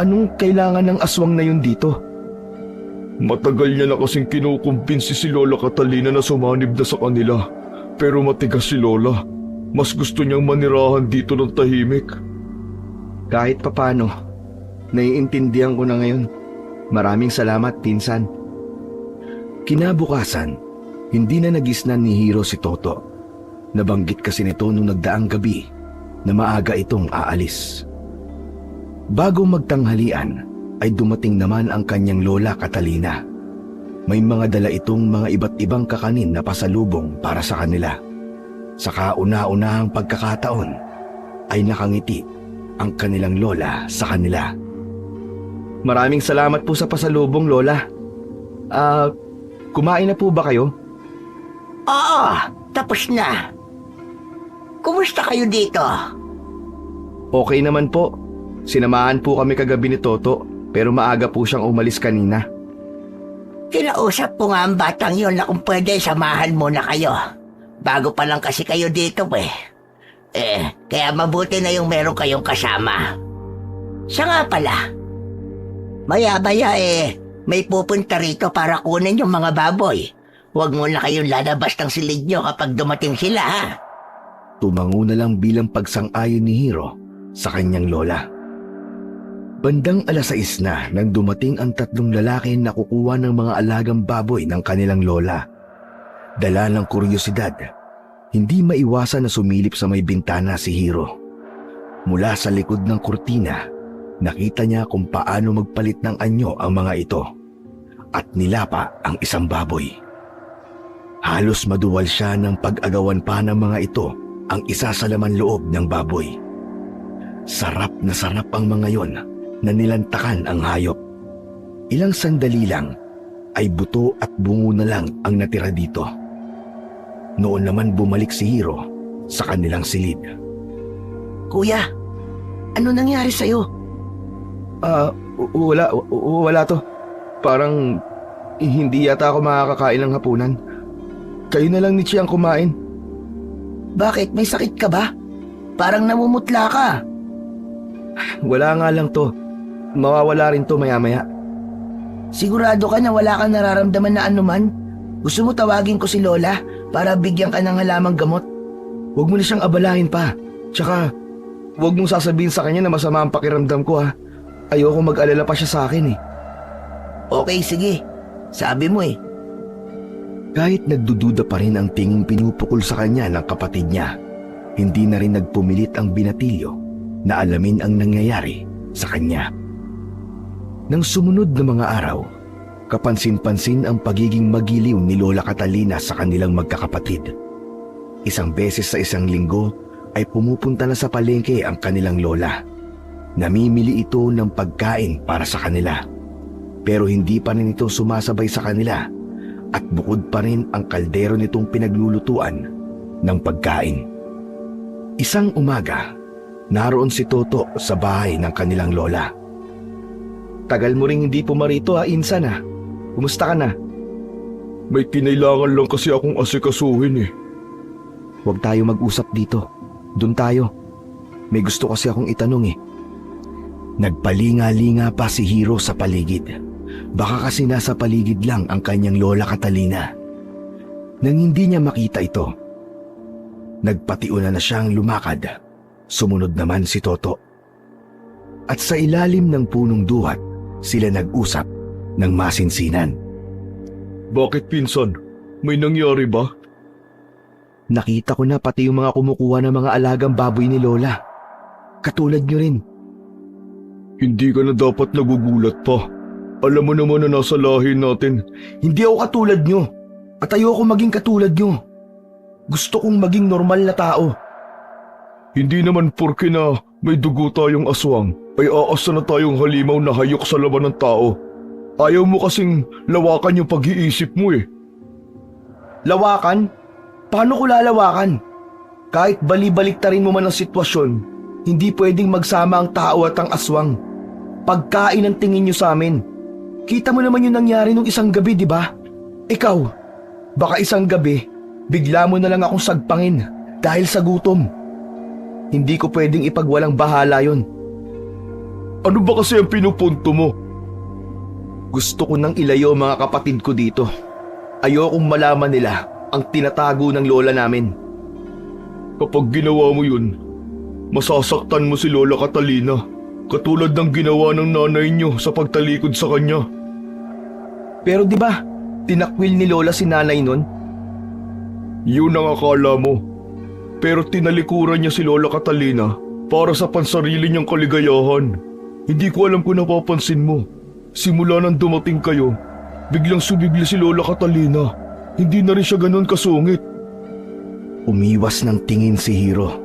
Anong kailangan ng aswang na yun dito? Matagal niya na kasing kinukumbinsi si Lola Catalina na sumanib na sa kanila. Pero matigas si Lola. Mas gusto niyang manirahan dito ng tahimik. Kahit papano, naiintindihan ko na ngayon. Maraming salamat, pinsan. Kinabukasan, hindi na nagisnan ni Hiro si Toto. Nabanggit kasi nito nung nagdaang gabi na maaga itong aalis. Bago magtanghalian ay dumating naman ang kanyang Lola Catalina. May mga dala itong mga iba't ibang kakanin na pasalubong para sa kanila. Sa kauna-unahang pagkakataon ay nakangiti ang kanilang lola sa kanila. Maraming salamat po sa pasalubong, Lola. Kumain na po ba kayo? Oo, tapos na. Kumusta kayo dito? Okay naman po. Sinamahan po kami kagabi ni Toto, pero maaga po siyang umalis kanina. Kinausap ko nga ang batang yon na kung pwede samahan muna kayo. Bago pa lang kasi kayo dito kaya mabuti na yung meron kayong kasama. Siya nga pala, maya-maya may pupunta rito para kunin yung mga baboy. Huwag mo na kayong lalabas ng silid nyo kapag dumating sila, ha? Tumango na lang bilang pagsang-ayon ni Hiro sa kanyang lola. Bandang 6:00 na nang dumating ang 3 lalaki na kukuha ng mga alagang baboy ng kanilang lola. Dala ng kuryosidad, hindi maiwasan na sumilip sa may bintana si Hiro. Mula sa likod ng kurtina, nakita niya kung paano magpalit ng anyo ang mga ito at nilapa ang isang baboy. Halos maduwal siya ng pag-agawan pa ng mga ito ang isa sa laman loob ng baboy. Sarap na sarap ang mga yon na nilantakan ang hayop. Ilang sandali lang ay buto at bungo na lang ang natira dito. Noon naman bumalik si Hiro sa kanilang silid. Kuya, ano nangyari sa'yo? Wala to. Parang hindi yata ako makakakain ng hapunan. Kayo na lang ni Chi ang kumain. Bakit? May sakit ka ba? Parang namumutla ka. Wala nga lang to. Mawawala rin to maya-maya. Sigurado ka na wala kang nararamdaman na anuman? Gusto mo tawagin ko si Lola para bigyan ka ng halamang gamot? Huwag mo na siyang abalahin pa. Tsaka, huwag mong sasabihin sa kanya na masama ang pakiramdam ko, ha. Ayoko mag-alala pa siya sa akin, eh. Okay, sige. Sabi mo eh. Kahit nagdududa pa rin ang tinging pinupukol sa kanya ng kapatid niya, hindi na rin nagpumilit ang binatilyo na alamin ang nangyayari sa kanya. Nang sumunod na mga araw, kapansin-pansin ang pagiging magiliw ni Lola Catalina sa kanilang magkakapatid. Isang beses sa isang linggo ay pumupunta na sa palengke ang kanilang lola. Namimili ito ng pagkain para sa kanila. Pero hindi pa rin ito sumasabay sa kanila at bukod pa rin ang kaldero nitong pinaglulutuan ng pagkain. Isang umaga, naroon si Toto sa bahay ng kanilang lola. Tagal mo ring hindi pumarito, ha, insan, ha. Kumusta ka na? May kinailangan lang kasi akong asikasuhin, eh. Huwag tayo mag-usap dito. Doon tayo. May gusto kasi akong itanong, eh. Nagpalinga-linga pa si Hiro sa paligid. Baka kasi nasa paligid lang ang kanyang Lola Catalina. Nang hindi niya makita ito, nagpatiuna na siyang lumakad. Sumunod naman si Toto. At sa ilalim ng punong duhat, sila nag-usap ng masinsinan. Bakit, pinsan? May nangyari ba? Nakita ko na pati yung mga kumukuha ng mga alagang baboy ni Lola. Katulad niyo rin. Hindi ka na dapat nagugulat pa. Alam mo naman na nasa lahi natin. Hindi ako katulad nyo. At ayoko maging katulad nyo. Gusto kong maging normal na tao. Hindi naman porke na may dugo tayong aswang ay aasa na tayong halimaw na hayok sa laman ng tao. Ayaw mo kasing lawakan yung pag-iisip mo eh. Lawakan? Paano ko lalawakan? Kahit bali-baliktarin mo man ang sitwasyon, hindi pwedeng magsama ang tao at ang aswang. Pagkain ang tingin nyo sa amin. Kita mo naman yung nangyari nung isang gabi, di ba? Ikaw, baka isang gabi, bigla mo na lang akong sagpangin dahil sa gutom. Hindi ko pwedeng ipagwalang bahala yon. Ano ba kasi ang pinupunto mo? Gusto ko nang ilayo mga kapatid ko dito. Ayokong malaman nila ang tinatago ng lola namin. Kapag ginawa mo yun, masasaktan mo si Lola Catalina, katulad ng ginawa ng nanay niyo sa pagtalikod sa kanya. Pero di ba, tinakwil ni lola si nanay nun? Yun ang akala mo. Pero tinalikuran niya si Lola Catalina para sa pansarili niyang kaligayahan. Hindi ko alam kung napapansin mo. Simula nang dumating kayo, biglang sumigli si Lola Catalina. Hindi na rin siya ganun kasungit. Umiwas ng tingin si Hiro.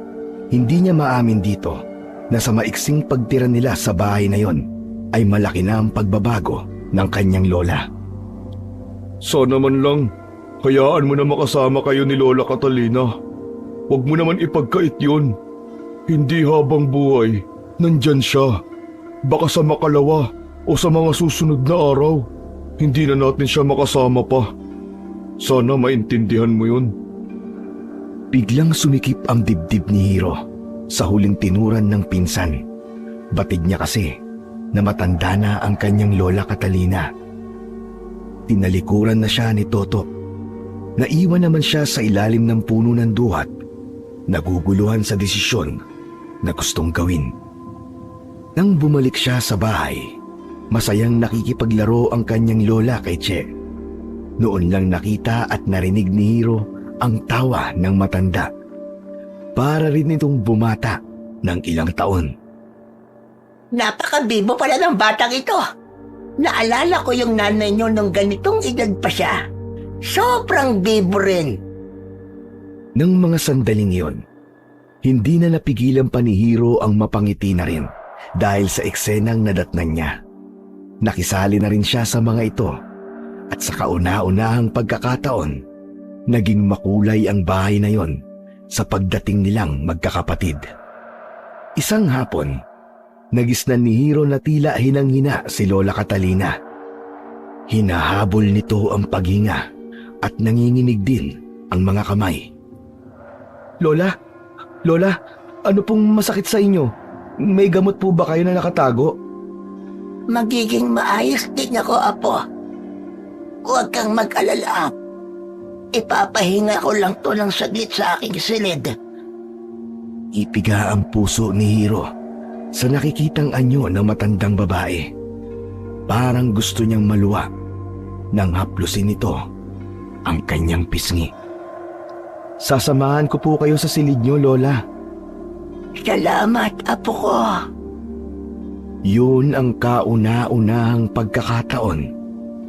Hindi niya maamin dito na sa maiksing pagtira nila sa bahay na yon ay malaki na ang pagbabago ng kanyang lola. Sana man lang, hayaan mo na makasama kayo ni Lola Catalina. Huwag mo naman ipagkait yun. Hindi habang buhay, nandyan siya. Baka sa makalawa o sa mga susunod na araw, hindi na natin siya makasama pa. Sana maintindihan mo yun. Biglang sumikip ang dibdib ni Hiro sa huling tinuran ng pinsan. Batid niya kasi na matanda na ang kanyang Lola Catalina. Tinalikuran na siya ni Toto. Naiwan naman siya sa ilalim ng puno ng duhat, naguguluhan sa desisyon na gustong gawin. Nang bumalik siya sa bahay, masayang nakikipaglaro ang kanyang lola kay Che. Noon lang nakita at narinig ni Hiro ang tawa ng matanda. Para rin itong bumata ng ilang taon. Napakabibo pala ng batang ito. Naalala ko yung nanay niyo nung ganitong edad pa siya. Sobrang bibo rin. Nang mga sandaling yon, hindi na napigilan pa ni Hiro ang mapangiti na rin dahil sa eksenang nadatnan niya. Nakisali na rin siya sa mga ito at sa kauna-unahang pagkakataon, naging makulay ang bahay na yon sa pagdating nilang magkakapatid. Isang hapon, nagisnan ni Hiro na tila hinang-hina si Lola Catalina. Hinahabol nito ang paghinga at nanginginig din ang mga kamay. Lola, ano pong masakit sa inyo? May gamot po ba kayo na nakatago? Magiging maayos din ako, Apo. Huwag kang mag-alala. Ipapahinga ko lang to ng saglit sa aking silid. Ipiga ang puso ni Hiro sa nakikitang anyo ng matandang babae. Parang gusto niyang maluwa nang haplusin nito ang kanyang pisngi. Sasamahan ko po kayo sa silid niyo, Lola. Salamat, Apo ko. Yun ang kauna-unahang pagkakataon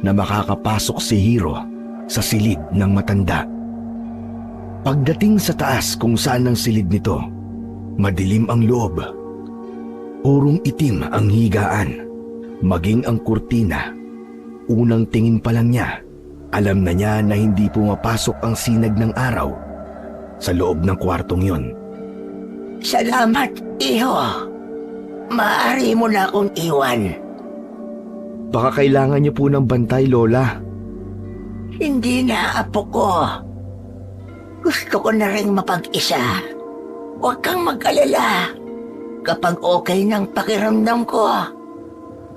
na makakapasok si Hiro sa silid ng matanda. Pagdating sa taas kung saan ang silid nito, madilim ang loob. Purong itim ang higaan, maging ang kurtina. Unang tingin pa lang niya, alam na niya na hindi pumapasok ang sinag ng araw sa loob ng kwartong yon. Salamat, Iho. Maaari mo na akong iwan. Baka kailangan niyo po ng bantay, Lola. Hindi na, Apo ko. Gusto ko na rin mapag-isa. Huwag kang mag-alala. Kapag okay ng pakiramdam ko,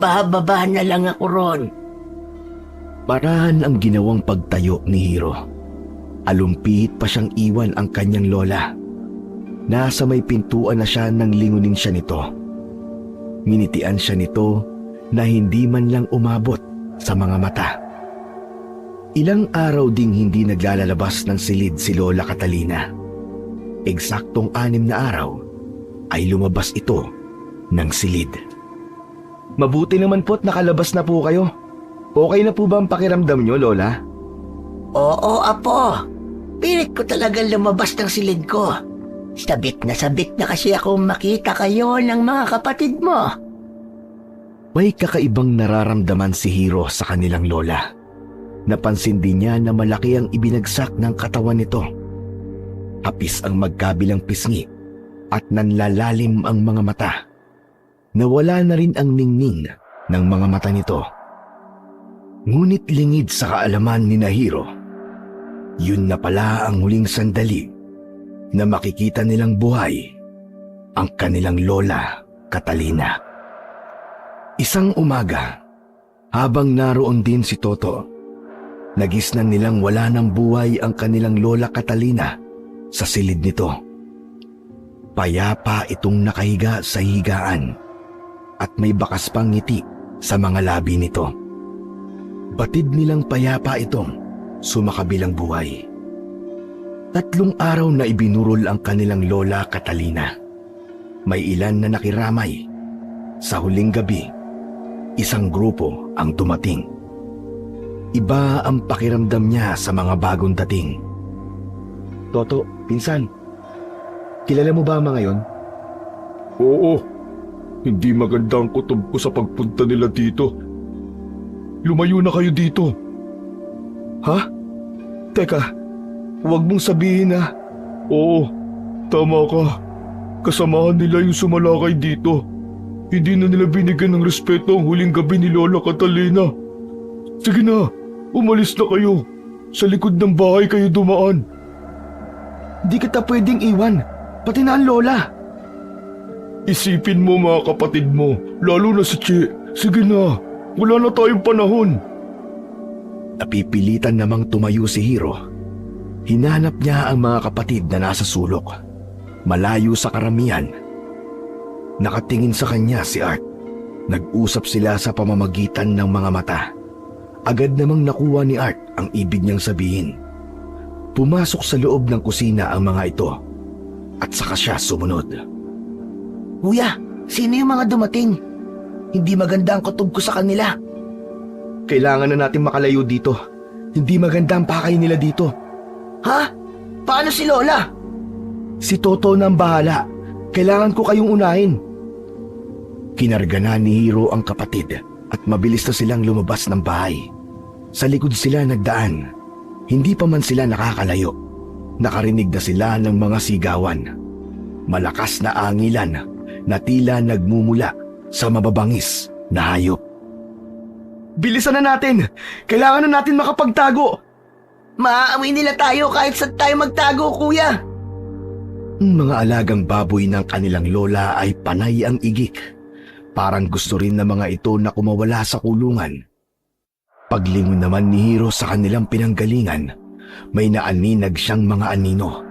bababa na lang ako ron. Parahan ang ginawang pagtayo ni Hiro. Alumpihit pa siyang iwan ang kanyang lola. Nasa may pintuan na siya nang lingunin siya nito. Nginitian siya nito na hindi man lang umabot sa mga mata. Ilang araw ding hindi naglalabas ng silid si Lola Catalina. Eksaktong 6 na araw ay lumabas ito ng silid. Mabuti naman po't nakalabas na po kayo. Okay na po ba ang pakiramdam nyo, Lola? Oo, Apo. Pilit ko talagang lumabas ng silid ko. Sabik na kasi akong makita kayo ng mga kapatid mo. May kakaibang nararamdaman si Hiro sa kanilang lola. Napansin din niya na malaki ang ibinagsak ng katawan nito. Hapis ang magkabilang pisngi at nanlalalim ang mga mata. Nawala na rin ang ningning ng mga mata nito. Ngunit lingid sa kaalaman ni Hiro, yun na pala ang huling sandali na makikita nilang buhay ang kanilang lola, Catalina. Isang umaga, habang naroon din si Toto, nagisnan nilang wala ng buhay ang kanilang lola Catalina sa silid nito. Payapa itong nakahiga sa higaan at may bakas pang ngiti sa mga labi nito. Batid nilang payapa itong sumakabilang buhay. 3 araw na ibinurol ang kanilang lola Catalina. May ilan na nakiramay. Sa huling gabi, isang grupo ang dumating. Iba ang pakiramdam niya sa mga bagong dating. Toto, pinsan, kilala mo ba ang mga yon? Oo, hindi maganda ang kutob ko sa pagpunta nila dito. Lumayo na kayo dito. Ha? Teka, huwag mong sabihin na. Oo, tama ka. Kasamahan nila yung sumalakay dito. Hindi na nila binigyan ng respeto ang huling gabi ni Lola Catalina. Sige na, umalis na kayo. Sa likod ng bahay kayo dumaan. Di kita pwedeng iwan, pati na ang lola. Isipin mo mga kapatid mo, lalo na si Che. Sige na, wala na tayong panahon. Napipilitan namang tumayo si Hiro. Hinanap niya ang mga kapatid na nasa sulok, malayo sa karamihan. Nakatingin sa kanya si Art. Nag-usap sila sa pamamagitan ng mga mata. Agad namang nakuha ni Art ang ibig niyang sabihin. Pumasok sa loob ng kusina ang mga ito at saka siya sumunod. Kuya, sino yung mga dumating? Hindi maganda ang kutob ko sa kanila. Kailangan na natin makalayo dito. Hindi maganda ang pakay nila dito. Ha? Paano si Lola? Si Toto na ang bahala. Kailangan ko kayong unahin. Kinarga na ni Hiro ang kapatid at mabilis na silang lumabas ng bahay. Sa likod sila nagdaan. Hindi pa man sila nakakalayo. Nakarinig na sila ng mga sigawan. Malakas na angilan na tila nagmumula sa mababangis na hayop. Bilisan na natin! Kailangan na natin makapagtago! Maaamoy nila tayo kahit saan tayo magtago, kuya. Ang mga alagang baboy ng kanilang lola ay panay ang igik. Parang gusto rin ng mga ito na kumawala sa kulungan. Paglingon naman ni Hiro sa kanilang pinanggalingan, may naaninag siyang mga anino.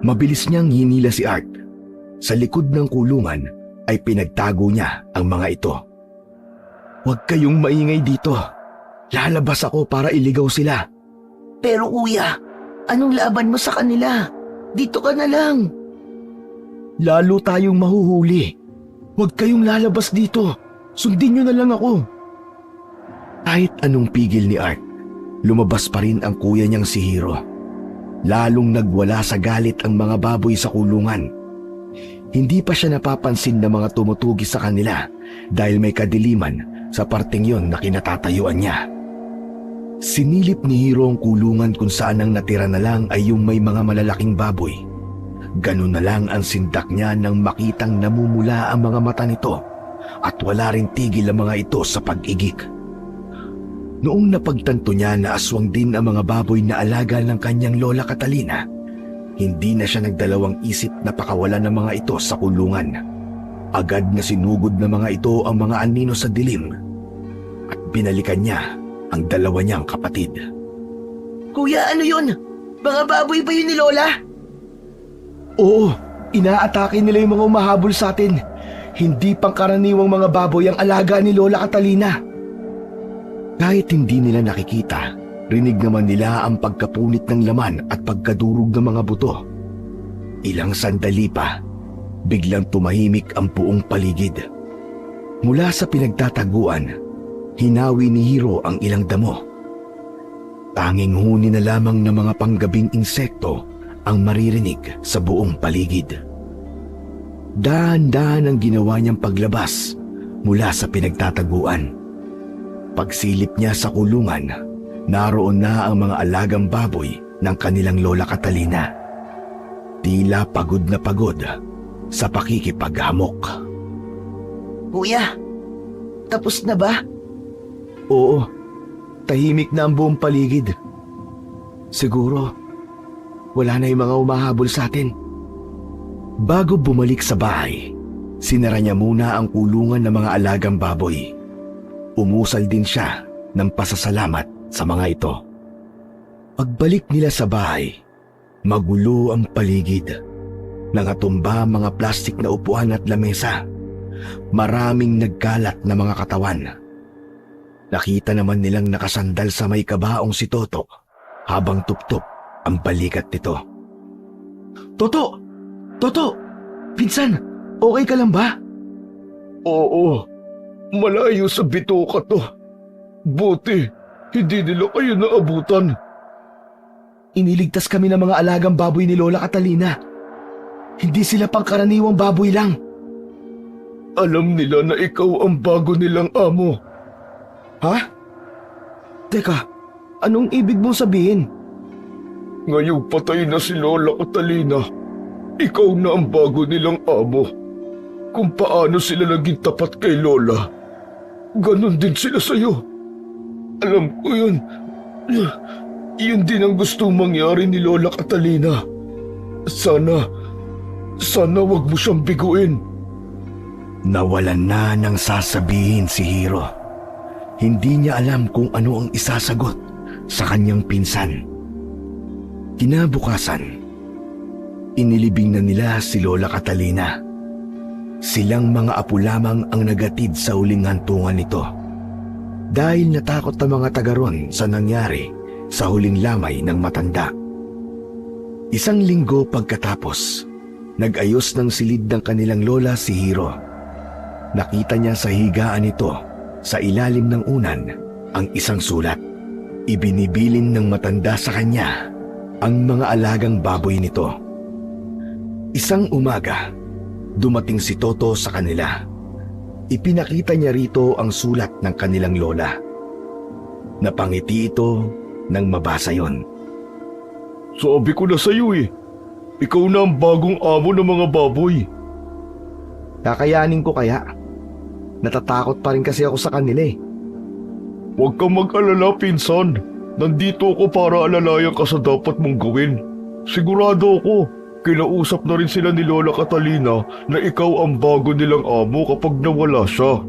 Mabilis niyang hinila si Art. Sa likod ng kulungan ay pinagtago niya ang mga ito. Huwag kayong maingay dito. Lalabas ako para iligaw sila. Pero kuya, anong laban mo sa kanila? Dito ka na lang. Lalo tayong mahuhuli. Huwag kayong lalabas dito. Sundin niyo na lang ako. Kahit anong pigil ni Art, lumabas pa rin ang kuya niyang si Hiro. Lalong nagwala sa galit ang mga baboy sa kulungan. Hindi pa siya napapansin ng mga tumutugi sa kanila dahil may kadiliman sa parteng yon na kinatatayuan niya. Sinilip ni Hiro ang kulungan kung saan ang natira na lang ay yung may mga malalaking baboy. Ganun na lang ang sindak niya nang makitang namumula ang mga mata nito at wala rin tigil ang mga ito sa pag-igik. Noong napagtanto niya na aswang din ang mga baboy na alaga ng kanyang lola Catalina, hindi na siya nagdalawang isip na pakawalan ng mga ito sa kulungan. Agad na sinugod ng mga ito ang mga anino sa dilim at binalikan niya ang dalawa niyang kapatid. Kuya, ano yun? Mga baboy ba yun ni Lola? Oo, inaatake nila yung mga umahabol sa atin. Hindi pangkaraniwang mga baboy ang alaga ni Lola Catalina. Kahit hindi nila nakikita, rinig naman nila ang pagkapunit ng laman at pagkadurog ng mga buto. Ilang sandali pa, biglang tumahimik ang buong paligid. Mula sa pinagtataguan, hinawi ni Hiro ang ilang damo. Tanging huni na lamang ng mga panggabing insekto ang maririnig sa buong paligid. Dahan-dahan ang ginawa niyang paglabas mula sa pinagtataguan. Pagsilip niya sa kulungan, naroon na ang mga alagang baboy ng kanilang lola Catalina. Tila pagod na pagod sa pakikipaghamok. Kuya, tapos na ba? Oo, tahimik na ang buong paligid. Siguro, wala na yung mga umahabol sa atin. Bago bumalik sa bahay, sinara niya muna ang kulungan ng mga alagang baboy. Umusal din siya ng pasasalamat sa mga ito. Pagbalik nila sa bahay, magulo ang paligid. Nangatumba ang mga plastik na upuan at lamesa. Maraming nagkalat na mga katawan. Nakita naman nilang nakasandal sa may kabaong si Toto habang tuptop ang balikat nito. Toto! Toto! Pinsan, okay ka lang ba? Oo, malayo sa bituka to. Buti, hindi nila kayo naabutan. Iniligtas kami ng mga alagang baboy ni Lola Catalina. Hindi sila pangkaraniwang baboy lang. Alam nila na ikaw ang bago nilang amo. Ha? Teka, anong ibig mong sabihin? Ngayong patay na si Lola Catalina, ikaw na ang bago nilang amo. Kung paano sila naging tapat kay Lola, ganon din sila sa'yo. Alam ko yun. Yun din ang gustong mangyari ni Lola Catalina. Sana wag mo siyang biguin. Nawalan na ng sasabihin si Hiro. Hindi niya alam kung ano ang isasagot sa kanyang pinsan. Kinabukasan, inilibing na nila si Lola Catalina. Silang mga apo lamang ang nagatid sa huling hantungan nito. Dahil natakot ang mga taga ron sa nangyari sa huling lamay ng matanda. 1 linggo pagkatapos, nag-ayos ng silid ng kanilang lola si Hiro. Nakita niya sa higaan nito sa ilalim ng unan ang isang sulat. Ibinibilin ng matanda sa kanya ang mga alagang baboy nito. Isang umaga, dumating si Toto sa kanila. Ipinakita niya rito ang sulat ng kanilang lola. Napangiti ito nang mabasa yon. Sabi ko na sa'yo ikaw na ang bagong amo ng mga baboy. Kakayanin ko kaya? Natatakot pa rin kasi ako sa kanila eh. Huwag kang mag-alala, pinsan. Nandito ako para alalayan ka sa dapat mong gawin. Sigurado ako, kinausap na rin sila ni Lola Catalina na ikaw ang bago nilang amo kapag nawala siya.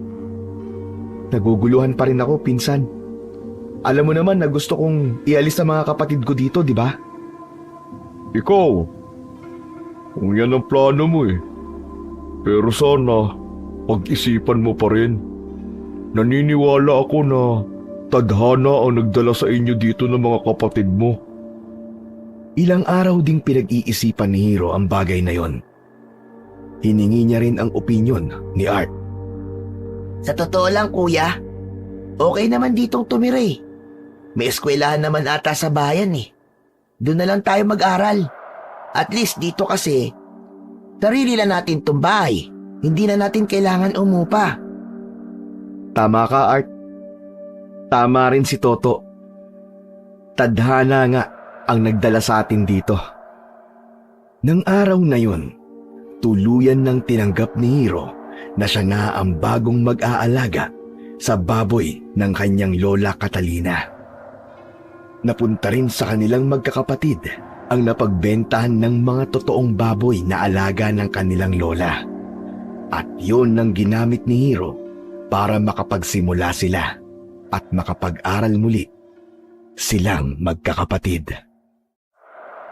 Naguguluhan pa rin ako, pinsan. Alam mo naman na gusto kong ialis sa mga kapatid ko dito, di ba? Ikaw, kung yan ang plano mo Pero sana, pag-isipan mo pa rin. Naniniwala ako na tadhana ang nagdala sa inyo dito ng mga kapatid mo. Ilang araw ding pinag-iisipan ni Hiro ang bagay na yon. Hiningi niya rin ang opinyon ni Art. Sa totoo lang, kuya, okay naman ditong tumira eh. May eskwelahan naman ata sa bayan eh. Doon na lang tayo mag-aral. At least dito kasi, sarili lang natin itong bahay. Hindi na natin kailangan umupa. Tama ka, Art. Tama rin si Toto. Tadhana nga ang nagdala sa atin dito. Nang araw na yun, tuluyan nang tinanggap ni Hiro na siya na ang bagong mag-aalaga sa baboy ng kanyang lola Catalina. Napunta rin sa kanilang magkakapatid ang napagbentahan ng mga totoong baboy na alaga ng kanilang lola. At yun ang ginamit ni Hiro para makapagsimula sila at makapag-aral muli silang magkakapatid.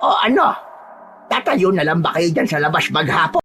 O ano? Tatayo na lang ba kayo dyan sa labas maghapon?